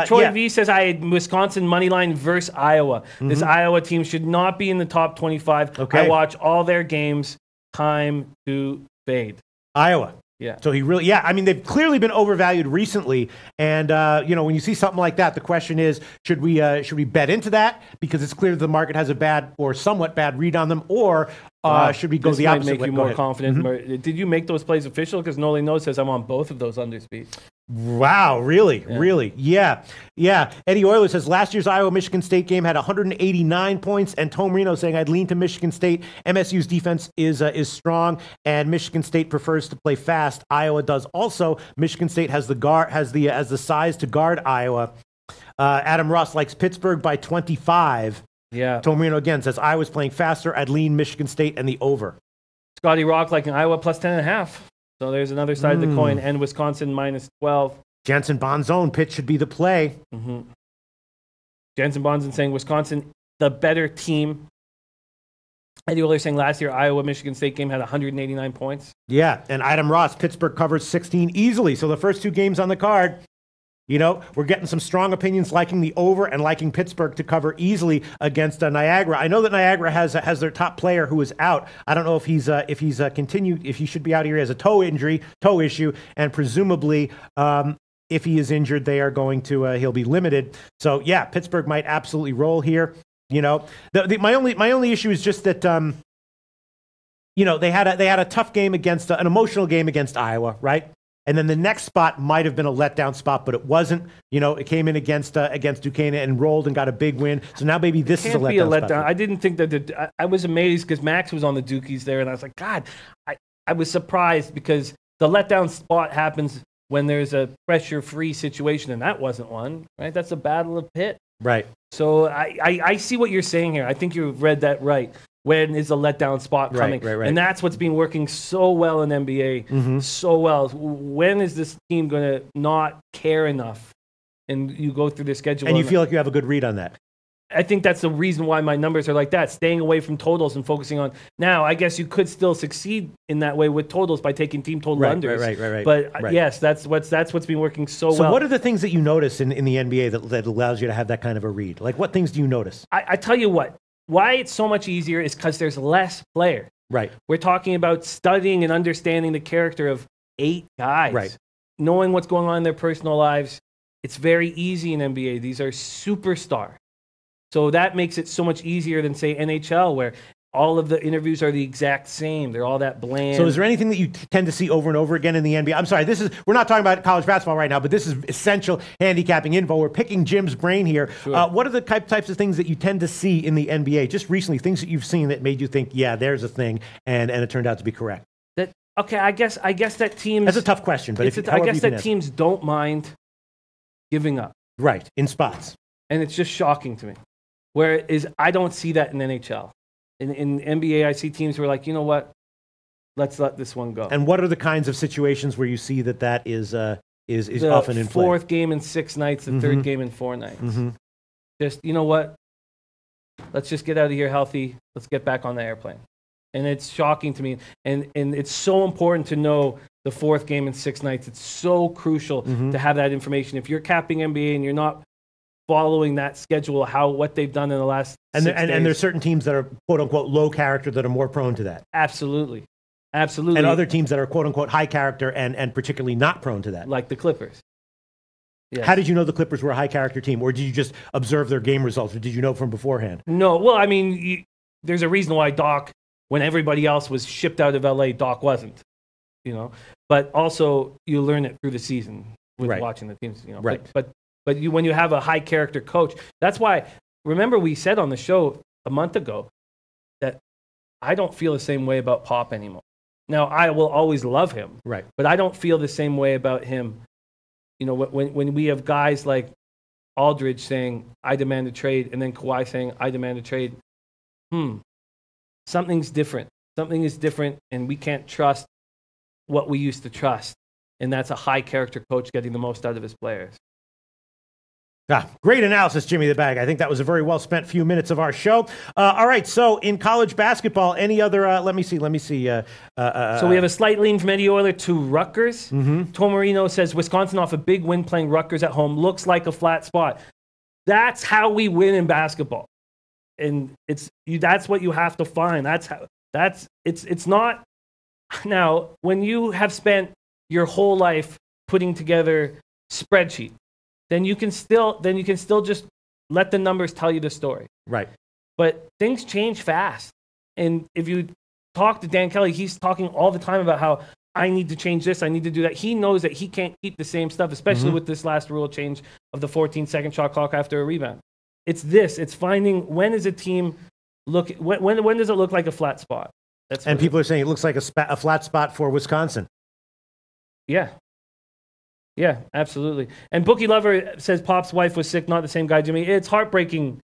Troy V says, "I had Wisconsin money line versus Iowa. This Iowa team should not be in the top 25. Okay. I watch all their games. Time to fade." Iowa. Yeah. So they've clearly been overvalued recently, and when you see something like that, the question is, should we bet into that because it's clear that the market has a bad or somewhat bad read on them, or should we go the opposite way? This might make you more confident. Did you make those plays official? Because Noli No says I'm on both of those underspeeds. Wow, really? Yeah. Really? Yeah. Eddie Euler says last year's Iowa-Michigan State game had 189 points, and Tom Reno saying I'd lean to Michigan State. MSU's defense is strong, and Michigan State prefers to play fast. Iowa does also. Michigan State has the size to guard Iowa. Adam Ross likes Pittsburgh by 25. Yeah. Tom Reno again says Iowa's playing faster. I'd lean Michigan State and the over. Scotty Rock liking Iowa plus 10.5. So there's another side of the coin, and Wisconsin minus 12. Jensen Bonzone pitch should be the play. Jensen Bonzone saying Wisconsin, the better team. Eddie Euler saying last year Iowa-Michigan State game had 189 points. Yeah, and Adam Ross, Pittsburgh covers 16 easily. So the first 2 games on the card, we're getting some strong opinions liking the over and liking Pittsburgh to cover easily against Niagara. I know that Niagara has their top player who is out. I don't know if he's continued, if he should be out here. He has a toe issue, and presumably if he is injured, they are going to he'll be limited. So yeah, Pittsburgh might absolutely roll here. My only issue is just that they had a tough game against an emotional game against Iowa, right? And then the next spot might have been a letdown spot, but it wasn't. You know, it came in against Duquesne and rolled and got a big win. So now maybe this is a letdown spot. I didn't think that I was amazed because Max was on the Dukies there, and I was like, God, I was surprised because the letdown spot happens when there's a pressure-free situation, and that wasn't one, right? That's a battle of Pitt. Right. So I see what you're saying here. I think you read that right. When is a letdown spot coming? Right. And that's what's been working so well in NBA, so well. When is this team going to not care enough? And you go through the schedule. And you feel like you have a good read on that. I think that's the reason why my numbers are like that, staying away from totals and focusing on. Now, I guess you could still succeed in that way with totals by taking team total unders. Right. But yes, that's what's been working so well. So what are the things that you notice in the NBA that allows you to have that kind of a read? Like what things do you notice? I tell you what, why it's so much easier is because there's less players. Right. We're talking about studying and understanding the character of 8 guys. Right. Knowing what's going on in their personal lives. It's very easy in NBA. These are superstars. So that makes it so much easier than, say, NHL, where all of the interviews are the exact same. They're all that bland. So is there anything that you tend to see over and over again in the NBA? I'm sorry, we're not talking about college basketball right now, but this is essential handicapping info. We're picking Jim's brain here. Sure. What are the types of things that you tend to see in the NBA? Just recently, things that you've seen that made you think, yeah, there's a thing, and it turned out to be correct. I guess that teams... That's a tough question, but I guess that teams don't mind giving up. Right, in spots. And it's just shocking to me. Whereas I don't see that in NHL. In NBA, I see teams who are like, you know what? Let's let this one go. And what are the kinds of situations where you see that is often in play? The 4th game in 6 nights, the 3rd game in 4 nights. Just, you know what? Let's just get out of here healthy. Let's get back on the airplane. And it's shocking to me. And it's so important to know the 4th game in 6 nights. It's so crucial to have that information. If you're capping NBA and you're not following that schedule, what they've done in the last 6 days. And there's certain teams that are quote unquote low character that are more prone to that. Absolutely. And other teams that are quote unquote high character and particularly not prone to that. Like the Clippers. Yes. How did you know the Clippers were a high character team, or did you just observe their game results, or did you know from beforehand? No. Well, I mean, there's a reason why Doc, when everybody else was shipped out of LA, Doc wasn't. You know, but also you learn it through the season with watching the teams. You know, right. But when you have a high character coach, that's why. Remember, we said on the show a month ago that I don't feel the same way about Pop anymore. Now, I will always love him, right? But I don't feel the same way about him. You know, when we have guys like Aldridge saying, "I demand a trade," and then Kawhi saying, "I demand a trade," something's different. Something is different, and we can't trust what we used to trust, and that's a high character coach getting the most out of his players. Great analysis, Jimmy the Bag. I think that was a very well spent few minutes of our show. All right, so in college basketball, any other? Let me see. So we have a slight lean from Eddie Euler to Rutgers. Tom Marino says Wisconsin off a big win playing Rutgers at home looks like a flat spot. That's how we win in basketball, and that's what you have to find. It's not. Now, when you have spent your whole life putting together spreadsheets, then you can still just let the numbers tell you the story. Right. But things change fast. And if you talk to Dan Kelly, he's talking all the time about how I need to change this, I need to do that. He knows that he can't keep the same stuff, especially with this last rule change of the 14-second shot clock after a rebound. It's finding when is a team when does it look like a flat spot? And people are saying it looks like a flat spot for Wisconsin. Yeah, absolutely. And Bookie Lover says Pop's wife was sick, not the same guy, Jimmy. It's heartbreaking,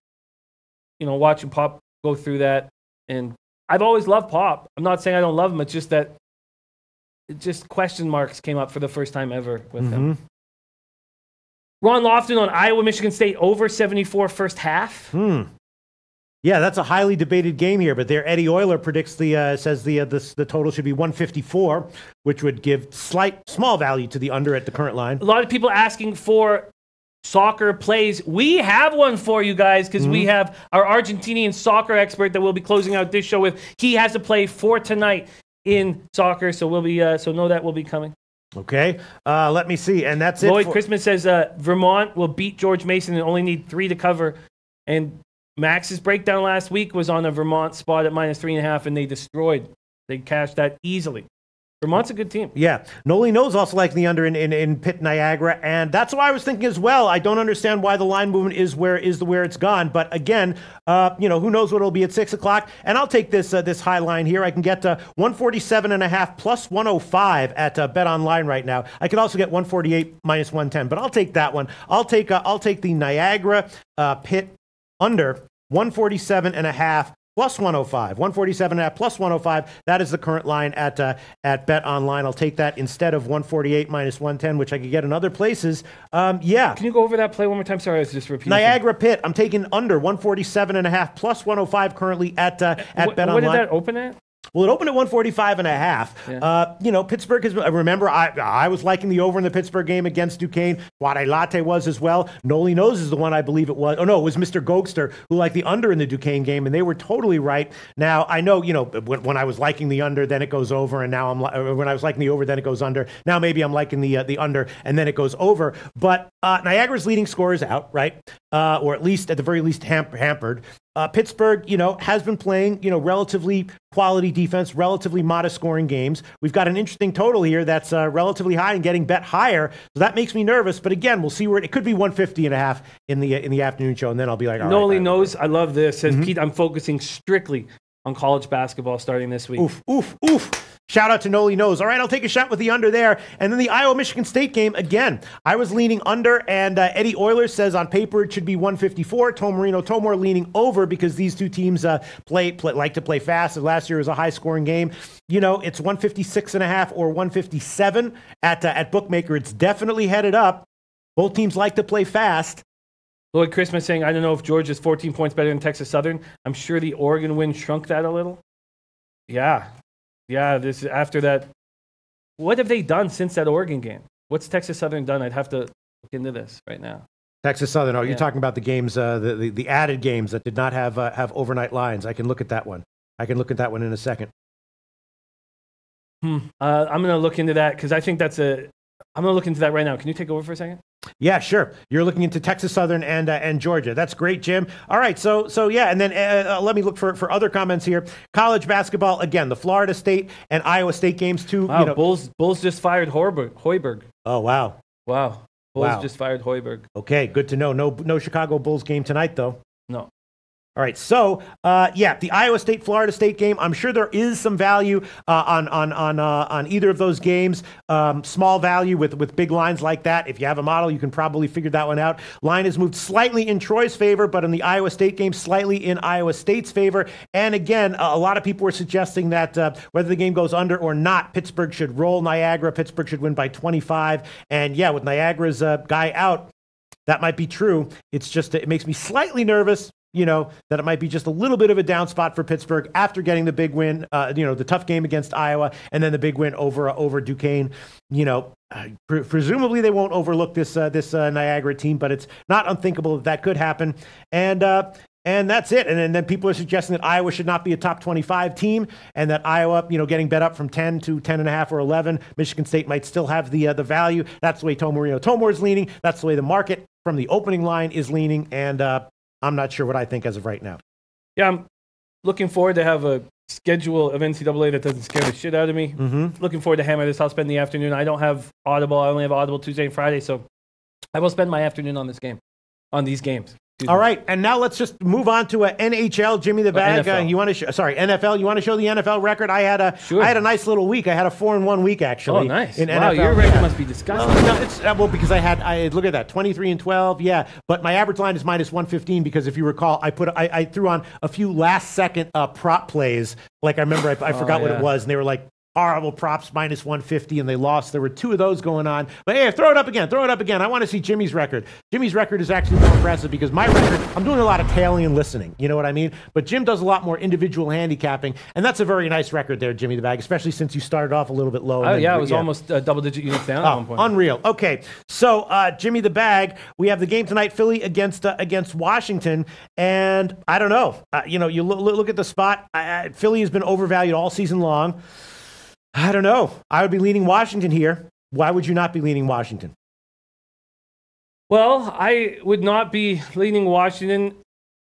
watching Pop go through that. And I've always loved Pop. I'm not saying I don't love him. It's just that question marks came up for the first time ever with him. Ron Lofton on Iowa, Michigan State over 74 first half. Yeah, that's a highly debated game here, but there Eddie Euler predicts says the total should be 154, which would give small value to the under at the current line. A lot of people asking for soccer plays. We have one for you guys because we have our Argentinian soccer expert that we'll be closing out this show with. He has a play for tonight in soccer, so we'll be so know that will be coming. Okay, let me see, and that's Lloyd Christmas says Vermont will beat George Mason and only need 3 to cover, and Max's breakdown last week was on a Vermont spot at -3.5, and they cashed that easily. Vermont's a good team. Yeah. Noli knows also like the under in Pitt, Niagara, and that's what I was thinking as well. I don't understand why the line movement is where it's gone, but again, who knows what it'll be at 6 o'clock? And I'll take this high line here. I can get 147.5 plus 105 at Bet Online right now. I can also get 148 minus 110, but I'll take that one. I'll take the Niagara Pitt under 147.5. Plus 105, 147.5 plus 105. That is the current line at Bet Online. I'll take that instead of 148 minus 110, which I could get in other places. Yeah. Can you go over that play one more time? Sorry, I was just repeating. Niagara Pitt. I'm taking under 147.5 plus 105 currently at Bet Online. What did that open at? Well, it opened at 145.5. Yeah. Pittsburgh has. Remember, I was liking the over in the Pittsburgh game against Duquesne. Wade Latte was as well. Noli knows is the one I believe it was. Oh no, it was Mr. Gokster who liked the under in the Duquesne game, and they were totally right. Now I know, when I was liking the under, then it goes over, and now when I was liking the over, then it goes under. Now maybe I'm liking the under, and then it goes over. But Niagara's leading scorer is out, right? Or at the very least hampered. Pittsburgh, has been playing, relatively quality defense, relatively modest scoring games. We've got an interesting total here that's relatively high and getting bet higher. So that makes me nervous. But again, we'll see where it could be 150.5 in the afternoon show. And then I'll be like, all right. Noli knows. I love this. Says Pete, I'm focusing strictly on college basketball starting this week. Oof. Shout out to Noli knows. All right, I'll take a shot with the under there. And then the Iowa-Michigan State game, again, I was leaning under, and Eddie Oilers says on paper it should be 154. Tomore leaning over because these two teams like to play fast. And last year was a high-scoring game. It's 156.5 or 157 at Bookmaker. It's definitely headed up. Both teams like to play fast. Lloyd Christmas saying, I don't know if Georgia's 14 points better than Texas Southern. I'm sure the Oregon win shrunk that a little. Yeah, this after that. What have they done since that Oregon game? What's Texas Southern done? I'd have to look into this right now. Texas Southern. Oh, you're talking about the games, the added games that did not have overnight lines. I can look at that one. In a second. I'm going to look into that because I think I'm going to look into that right now. Can you take over for a second? Yeah, sure. You're looking into Texas Southern and Georgia. That's great, Jim. All right, so yeah, and then let me look for other comments here. College basketball, again, the Florida State and Iowa State games too. Wow, Bulls just fired Hoiberg. Oh, wow. Bulls just fired Hoiberg. Okay, good to know. No Chicago Bulls game tonight, though. No. All right, so the Iowa State Florida State game. I'm sure there is some value on either of those games. Small value with big lines like that. If you have a model, you can probably figure that one out. Line has moved slightly in Troy's favor, but in the Iowa State game, slightly in Iowa State's favor. And again, a lot of people were suggesting that whether the game goes under or not, Pittsburgh should roll Niagara. Pittsburgh should win by 25. And yeah, with Niagara's guy out, that might be true. It's just it makes me slightly nervous. That it might be just a little bit of a down spot for Pittsburgh after getting the big win, the tough game against Iowa, and then the big win over Duquesne. Presumably they won't overlook this Niagara team, but it's not unthinkable that could happen. And that's it. And then people are suggesting that Iowa should not be a top 25 team, and that Iowa, getting bet up from 10 to 10.5 or 11. Michigan State might still have the value. That's the way Tomore's leaning. That's the way the market from the opening line is leaning. And I'm not sure what I think as of right now. Yeah, I'm looking forward to have a schedule of NCAA that doesn't scare the shit out of me. Looking forward to hammer this. I'll spend the afternoon. I don't have Audible. I only have Audible Tuesday and Friday, so I will spend my afternoon on these games. All right, and now let's just move on to NHL. Jimmy the Bag, NFL. You want to NFL? You want to show the NFL record? I had a nice little week. I had a 4-1 week actually. Oh, nice! In wow, NFL. Your record must be disgusting. No, it's because I look at that 23-12. Yeah, but my average line is minus 115 because if you recall, I threw on a few last second prop plays. Like I remember, I forgot what it was, and they were like horrible props, minus 150, and they lost. There were two of those going on. But hey, throw it up again. I want to see Jimmy's record. Jimmy's record is actually more impressive because my record, I'm doing a lot of tailing and listening. You know what I mean? But Jim does a lot more individual handicapping, and that's a very nice record there, Jimmy the Bag, especially since you started off a little bit low. It was almost double-digit units down at one point. Unreal. Okay, so Jimmy the Bag, we have the game tonight, Philly against Washington, and I don't know. You look at the spot. Philly has been overvalued all season long. I don't know. I would be leaning Washington here. Why would you not be leaning Washington? Well, I would not be leaning Washington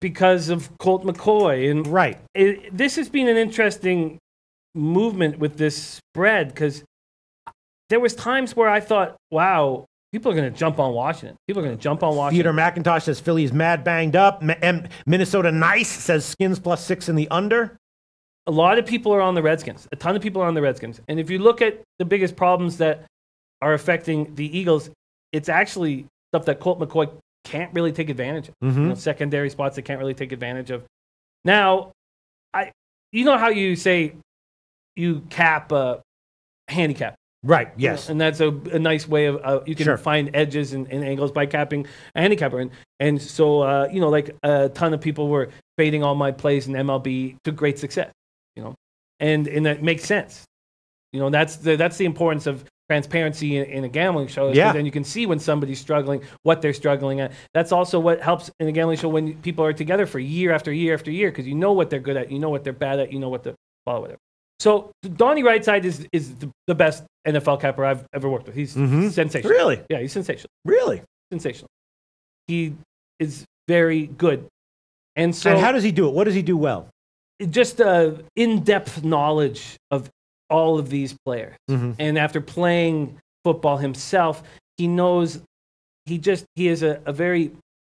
because of Colt McCoy. And right. This has been an interesting movement with this spread because there was times where I thought, wow, people are going to jump on Washington. People are going to jump on Washington. Theodore McIntosh says Philly's mad banged up. Minnesota Nice says Skins +6 in the under. A lot of people are on the Redskins. A ton of people are on the Redskins. And if you look at the biggest problems that are affecting the Eagles, it's actually stuff that Colt McCoy can't really take advantage of. Mm-hmm. You know, secondary spots they can't really take advantage of. Now, you know how you say you cap handicap. Right, yes. You know, and that's a nice way of, you can find edges and angles by capping a handicapper. And so, you know, like a ton of people were fading all my plays in MLB to great success, you know, and that makes sense. You know, that's the importance of transparency in a gambling show. Yeah. Then you can see when somebody's struggling, what they're struggling at. That's also what helps in a gambling show when people are together for year after year after year, because you know what they're good at, you know what they're bad at, you know what to follow, whatever. So Donnie Rightside is the best NFL capper I've ever worked with. He's sensational. Really? Yeah, he's sensational. Really? Sensational. He is very good. And so, and how does he do it? What does he do well? Just in-depth knowledge of all of these players. Mm-hmm. And after playing football himself, he knows he is a very,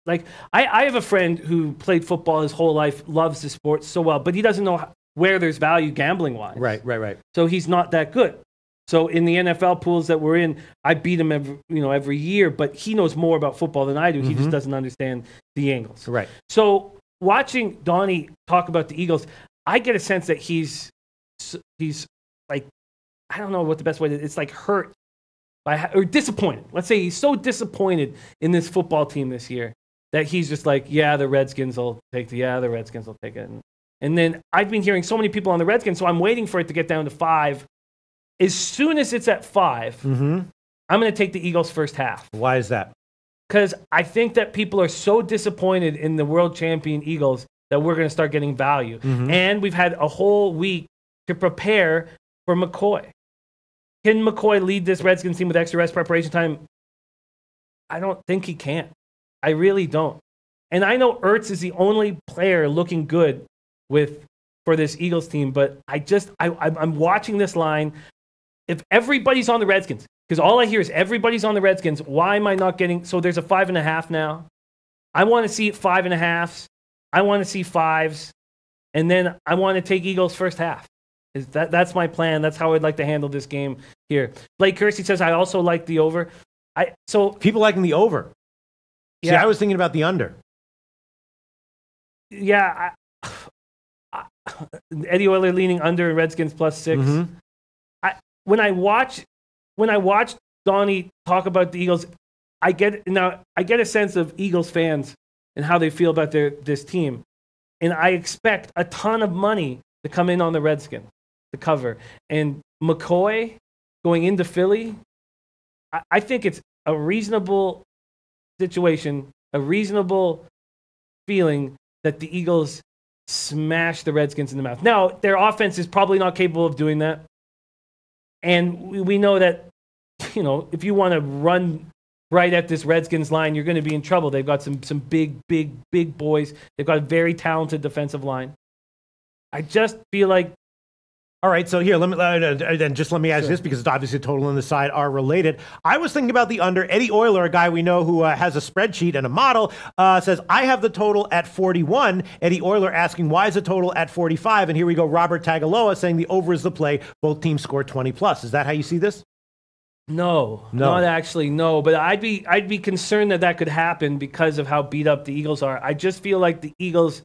like, I have a friend who played football his whole life, loves the sport so well, but he doesn't know where there's value gambling wise. Right. So he's not that good. So in the NFL pools that we're in, I beat him every year, but he knows more about football than I do. He just doesn't understand the angles. Right. So watching Donnie talk about the Eagles, I get a sense that he's like, I don't know what the best way to, it's like hurt or disappointed. Let's say he's so disappointed in this football team this year that he's just like, the Redskins will take it. And then I've been hearing so many people on the Redskins, so I'm waiting for it to get down to 5. As soon as it's at 5, I'm going to take the Eagles first half. Why is that? Because I think that people are so disappointed in the world champion Eagles that we're going to start getting value. And we've had a whole week to prepare for McCoy. Can McCoy lead this Redskins team with extra rest preparation time? I don't think he can. I really don't. And I know Ertz is the only player looking good for this Eagles team, but I'm watching this line. If everybody's on the Redskins, because all I hear is everybody's on the Redskins, why am I not getting? So there's a 5.5 now. I want to see 5.5s. I want to see 5s, and then I want to take Eagles first half. That's my plan. That's how I'd like to handle this game here. Blake Kersey says I also like the over. So people liking the over. See, I was thinking about the under. Yeah. Eddie Euler leaning under and Redskins +6. When I watch Donnie talk about the Eagles, I get a sense of Eagles fans and how they feel about this team, and I expect a ton of money to come in on the Redskins to cover. And McCoy going into Philly, I think it's a reasonable situation, a reasonable feeling that the Eagles smash the Redskins in the mouth. Now, their offense is probably not capable of doing that. And we know that, if you want to run right at this Redskins line, you're going to be in trouble. They've got some big boys. They've got a very talented defensive line. I just feel like. All right, so here, let me ask this, because it's obviously total and the side are related. I was thinking about the under. Eddie Euler, a guy we know who has a spreadsheet and a model, says, I have the total at 41. Eddie Euler asking, why is the total at 45? And here we go, Robert Tagaloa saying the over is the play. Both teams score 20+. Is that how you see this? No, not actually, no. But I'd be concerned that could happen because of how beat up the Eagles are. I just feel like the Eagles'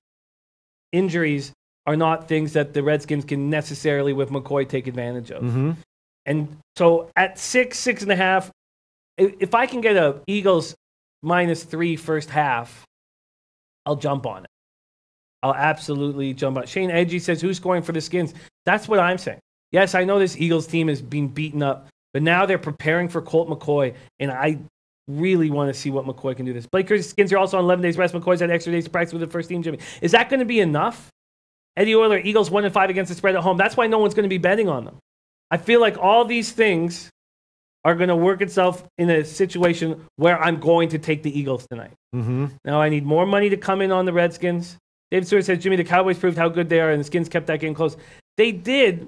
injuries are not things that the Redskins can necessarily, with McCoy, take advantage of. And so at 6.5, if I can get a Eagles -3 first half, I'll jump on it. I'll absolutely jump on it. Shane Edgy says, who's scoring for the Skins? That's what I'm saying. Yes, I know this Eagles team is being beaten up, but now they're preparing for Colt McCoy, and I really want to see what McCoy can do this. Blake Kersey's Skins are also on 11 days rest. McCoy's had extra days to practice with the first team, Jimmy. Is that going to be enough? Eddie Euler, Eagles 1-5 against the spread at home. That's why no one's going to be betting on them. I feel like all these things are going to work itself in a situation where I'm going to take the Eagles tonight. Now I need more money to come in on the Redskins. David Stewart says, Jimmy, the Cowboys proved how good they are, and the Skins kept that game close. They did,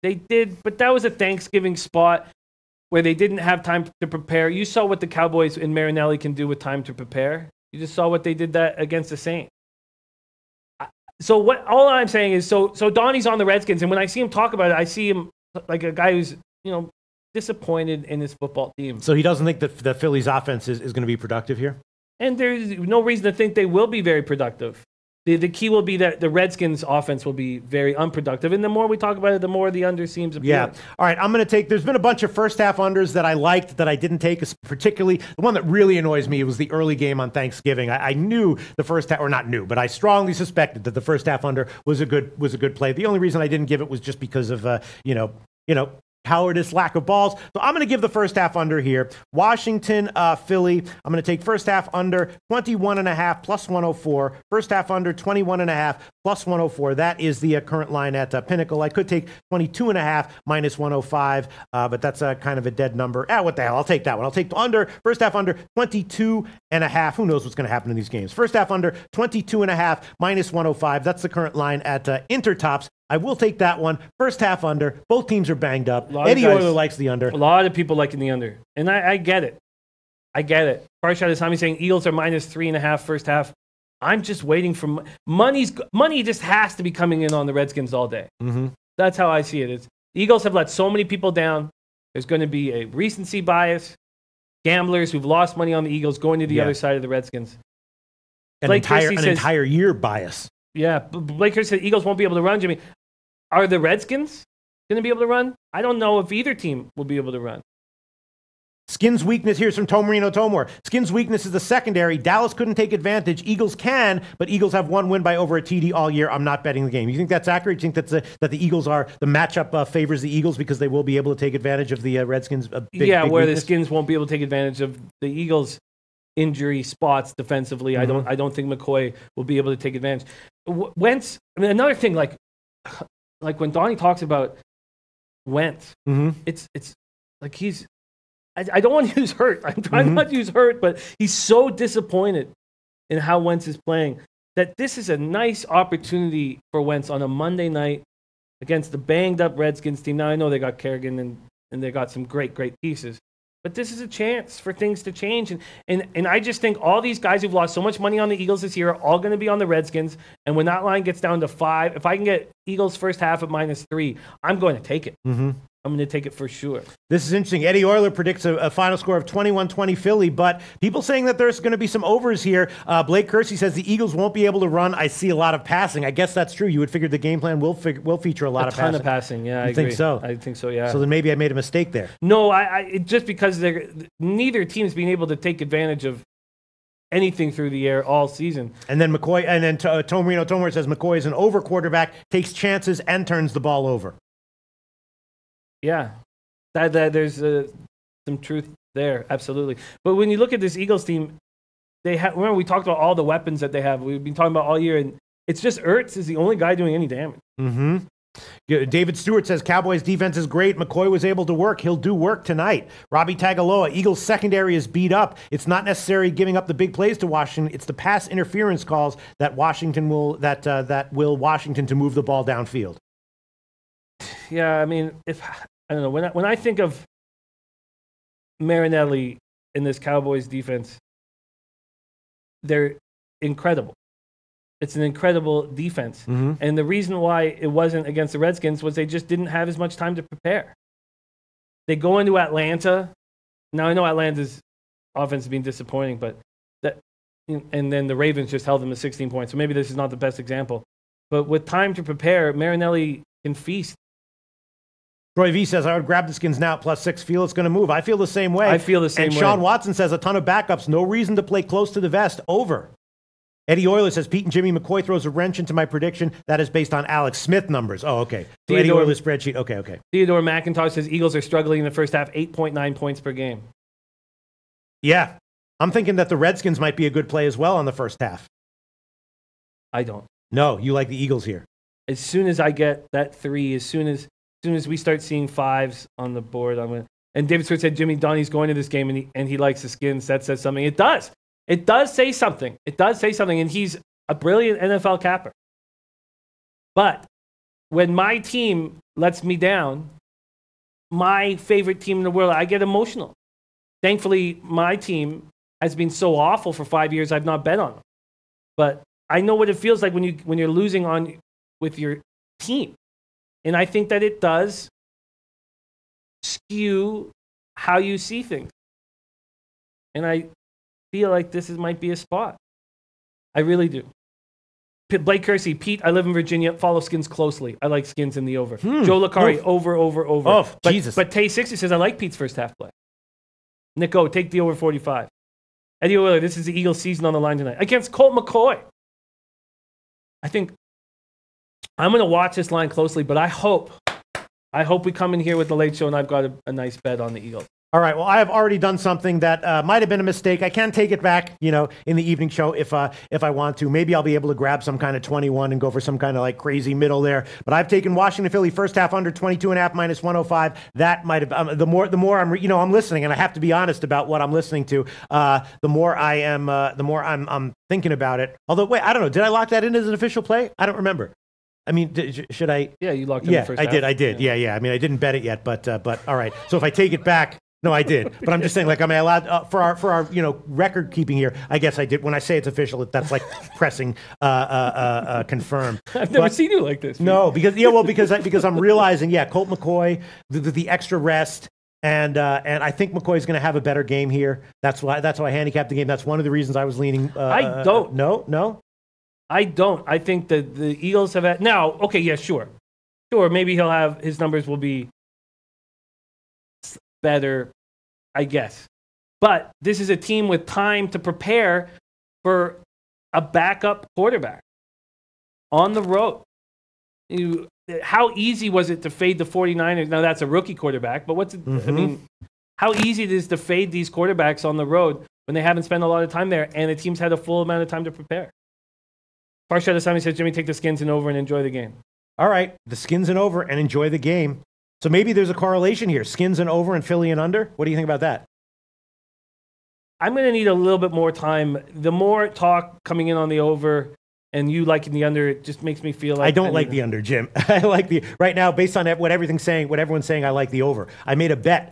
They did, but that was a Thanksgiving spot where they didn't have time to prepare. You saw what the Cowboys and Marinelli can do with time to prepare. You just saw what they did that against the Saints. So all I'm saying is, so Donnie's on the Redskins, and when I see him talk about it, I see him like a guy who's, disappointed in his football team. So he doesn't think that the Phillies offense is going to be productive here? And there's no reason to think they will be very productive. The key will be that the Redskins offense will be very unproductive. And the more we talk about it, the more the under seems appealing. Yeah. All right, I'm going to take, there's been a bunch of first half unders that I liked that I didn't take, particularly the one that really annoys me was the early game on Thanksgiving. I knew the first half, or not knew, but I strongly suspected that the first half under was a good play. The only reason I didn't give it was just because of, cowardice, lack of balls. So I'm going to give the first half under here. Washington, Philly. I'm going to take first half under 21.5 plus 104. First half under 21.5 plus 104. That is the current line at Pinnacle. I could take 22.5 minus 105, but that's kind of a dead number. What the hell? I'll take that one. I'll take under, first half under 22.5. Who knows what's going to happen in these games? First half under 22.5 minus 105. That's the current line at Intertops. I will take that one. First half under. Both teams are banged up. Eddie Euler likes the under. A lot of people liking the under. And I get it. I get it. Farshad Isami saying Eagles are minus 3.5 first half. I'm just waiting for money just has to be coming in on the Redskins all day. Mm-hmm. That's how I see it. The Eagles have let so many people down. There's going to be a recency bias. Gamblers who've lost money on the Eagles going to the other side of the Redskins. An entire year bias. Yeah, Blake Hurst said Eagles won't be able to run, Jimmy. Are the Redskins going to be able to run? I don't know if either team will be able to run. Skins' weakness, here's from Tomarino Tomor. Skins' weakness is the secondary. Dallas couldn't take advantage. Eagles can, but Eagles have one win by over a TD all year. I'm not betting the game. You think that's accurate? You think that the Eagles the matchup favors the Eagles because they will be able to take advantage of the Redskins' big where weakness? the Skins won't be able to take advantage of the Eagles' injury spots defensively. Mm-hmm. I don't think McCoy will be able to take advantage. Wentz, another thing, like when Donnie talks about Wentz, mm-hmm. it's like I don't want to use hurt. I'm trying not to use hurt, but he's so disappointed in how Wentz is playing that this is a nice opportunity for Wentz on a Monday night against the banged up Redskins team. Now I know they got Kerrigan and they got some great pieces. But this is a chance for things to change. And I just think all these guys who've lost so much money on the Eagles this year are all going to be on the Redskins. And when that line gets down to 5, if I can get Eagles first half at -3, I'm going to take it. Mm-hmm. I'm going to take it for sure. This is interesting. Eddie Euler predicts a final score of 21-20 Philly, but people saying that there's going to be some overs here. Blake Kersey says the Eagles won't be able to run. I see a lot of passing. I guess that's true. You would figure the game plan will feature a lot of passing. A ton of passing, yeah, I agree. Think so? I think so, yeah. So then maybe I made a mistake there. No, just because neither team's been able to take advantage of anything through the air all season. And then Tomarino Tomor says McCoy is an over quarterback, takes chances and turns the ball over. Yeah, that there's some truth there, absolutely. But when you look at this Eagles team, remember we talked about all the weapons that they have. We've been talking about all year, and it's just Ertz is the only guy doing any damage. Mm-hmm. David Stewart says Cowboys defense is great. McCoy was able to work. He'll do work tonight. Robbie Tagaloa, Eagles secondary is beat up. It's not necessarily giving up the big plays to Washington. It's the pass interference calls that will Washington to move the ball downfield. Yeah, I mean, I don't know, when I think of Marinelli in this Cowboys defense, they're incredible. It's an incredible defense. Mm-hmm. And the reason why it wasn't against the Redskins was they just didn't have as much time to prepare. They go into Atlanta. Now, I know Atlanta's offense has been disappointing, but and then the Ravens just held them to 16 points. So maybe this is not the best example. But with time to prepare, Marinelli can feast. Troy V says, I would grab the Skins now at +6. Feel it's going to move. I feel the same way. I feel the same way. And Sean Watson says, a ton of backups. No reason to play close to the vest. Over. Eddie Euler says, Pete and Jimmy McCoy throws a wrench into my prediction. That is based on Alex Smith numbers. Oh, okay. So Eddie Euler's spreadsheet. Okay. Theodore McIntosh says, Eagles are struggling in the first half, 8.9 points per game. Yeah. I'm thinking that the Redskins might be a good play as well on the first half. I don't. No, you like the Eagles here. As soon as I get that 3, as soon as we start seeing 5s on the board, I'm gonna. And David Stewart said Jimmy Donnie's going to this game and he likes the Skins. That says something. It does. It does say something. And he's a brilliant NFL capper. But when my team lets me down, my favorite team in the world, I get emotional. Thankfully, my team has been so awful for 5 years, I've not bet on them. But I know what it feels like when you're losing on with your team. And I think that it does skew how you see things. And I feel like this might be a spot. I really do. Blake Kersey, Pete, I live in Virginia. Follow Skins closely. I like Skins in the over. Joe Licari, over. Oh, Jesus. But Tay60 says, I like Pete's first half play. Nick O, take the over 45. Eddie O'Willer, this is the Eagles season on the line tonight. Against Colt McCoy. I think I'm going to watch this line closely, but I hope we come in here with the late show and I've got a nice bet on the Eagles. All right. Well, I have already done something that might have been a mistake. I can take it back, in the evening show if I want to. Maybe I'll be able to grab some kind of 21 and go for some kind of like crazy middle there. But I've taken Washington Philly first half under 22.5 minus 105. That might have the more I'm listening, and I have to be honest about what I'm listening to. The more I'm thinking about it. Although, wait, I don't know. Did I lock that in as an official play? I don't remember. I mean, should I? Yeah, you locked it in the first half. I did. Yeah. I mean, I didn't bet it yet, but all right. So if I take it back. No, I did, but I'm just saying, like, am I allowed for our record keeping here? I guess I did. When I say it's official, that's like pressing confirm. I've never seen you like this. No, because I'm realizing, Colt McCoy, the extra rest, and I think McCoy's going to have a better game here. That's why I handicapped the game. That's one of the reasons I was leaning. I don't. No. I don't. I think that the Eagles have had now. Okay, yeah, sure. Maybe he'll have his numbers will be better, I guess. But this is a team with time to prepare for a backup quarterback on the road. How easy was it to fade the 49ers? Now, that's a rookie quarterback, but I mean, how easy it is to fade these quarterbacks on the road when they haven't spent a lot of time there and the team's had a full amount of time to prepare? Farshad Asami says, Jimmy, take the Skins and over and enjoy the game. All right, the Skins and over and enjoy the game. So maybe there's a correlation here. Skins and over and Philly and under. What do you think about that? I'm going to need a little bit more time. The more talk coming in on the over and you liking the under, it just makes me feel like... I don't like the under, Jim. I like the... Right now, based on what everything's saying, what everyone's saying, I like the over. I made a bet.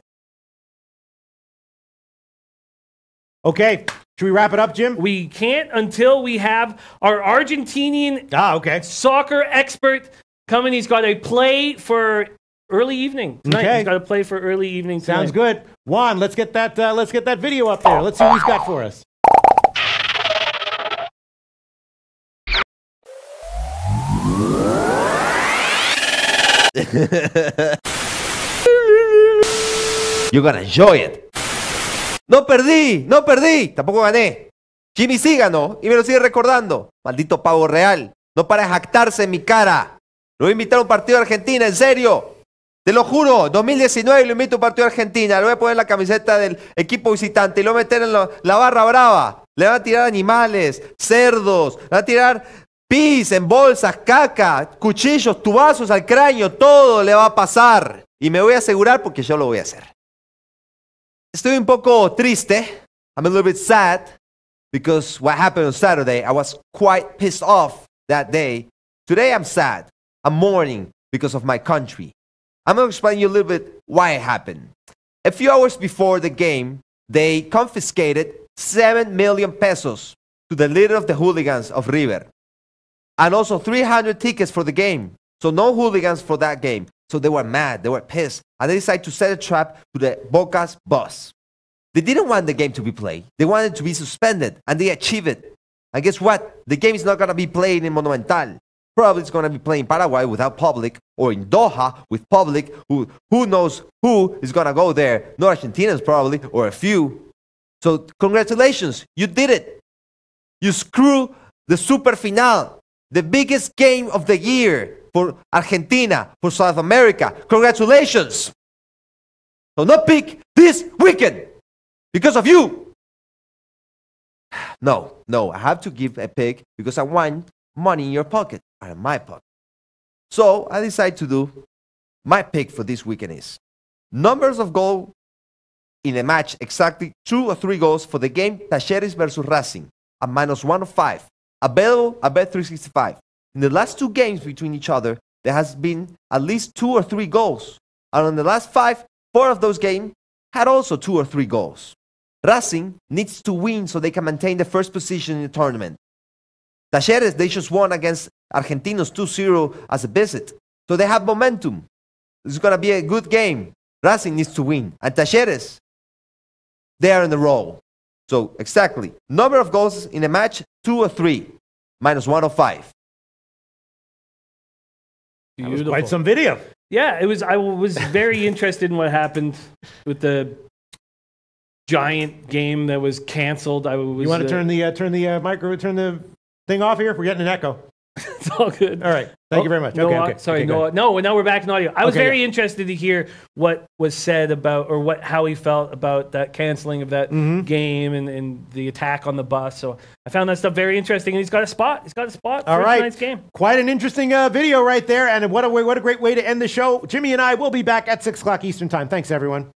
Okay. Should we wrap it up, Jim? We can't until we have our Argentinian soccer expert coming. He's got a play for... early evening tonight. Okay. He's got to play for early evening tonight. Sounds good. Juan, let's get that video up there. Let's see what he's got for us. You're gonna enjoy it. No perdí. Tampoco gané. Jimmy sí ganó y me lo sigue recordando. Maldito pavo real. No para de jactarse en mi cara. Lo voy a invitar a un partido de Argentina, en serio. Te lo juro, 2019 lo invito a un partido de Argentina, le voy a poner la camiseta del equipo visitante y lo voy a meter en la barra brava. Le van a tirar animales, cerdos, le van a tirar pis en bolsas, caca, cuchillos, tubazos al cráneo, todo le va a pasar. Y me voy a asegurar porque yo lo voy a hacer. Estoy un poco triste. I'm a little bit sad because what happened on Saturday, I was quite pissed off that day. Today I'm sad. I'm mourning because of my country. I'm going to explain you a little bit why it happened. A few hours before the game, they confiscated 7 million pesos to the leader of the hooligans of River. And also 300 tickets for the game. So no hooligans for that game. So they were mad, they were pissed. And they decided to set a trap to the Boca's bus. They didn't want the game to be played. They wanted it to be suspended. And they achieved it. And guess what? The game is not going to be played in Monumental. Probably it's going to be playing in Paraguay without public, or in Doha with public. Who knows who is going to go there? No Argentinians probably, or a few. So congratulations, you did it. You screw the Super Final, the biggest game of the year for Argentina, for South America. Congratulations. So no pick this weekend because of you. No, I have to give a pick because I want money in your pocket. Out of my pocket. So I decided to do my pick for this weekend is numbers of goals in a match, exactly 2 or 3 goals for the game Talleres versus Racing at -105. Available at Bet365. In the last 2 games between each other, there has been at least 2 or 3 goals. And in the last 5, 4 of those games had also 2 or 3 goals. Racing needs to win so they can maintain the first position in the tournament. Talleres, they just won against Argentinos 2-0 as a visit. So they have momentum. It's going to be a good game. Racing needs to win. And Talleres, they are in the roll. So exactly. Number of goals in a match, 2 or 3. Minus 105. That was quite some video. Yeah, it was. I was very interested in what happened with the Giant game that was canceled. You want to turn the thing off here? We're getting an echo. It's all good. All right. Thank you very much. Okay. Sorry, no. Now we're back in audio. I was very interested to hear what was said about, or how he felt about that canceling of that game and the attack on the bus. So I found that stuff very interesting. And he's got a spot. All for right. tonight's game. Quite an interesting video right there. And what a great way to end the show. Jimmy and I will be back at 6 o'clock Eastern time. Thanks, everyone.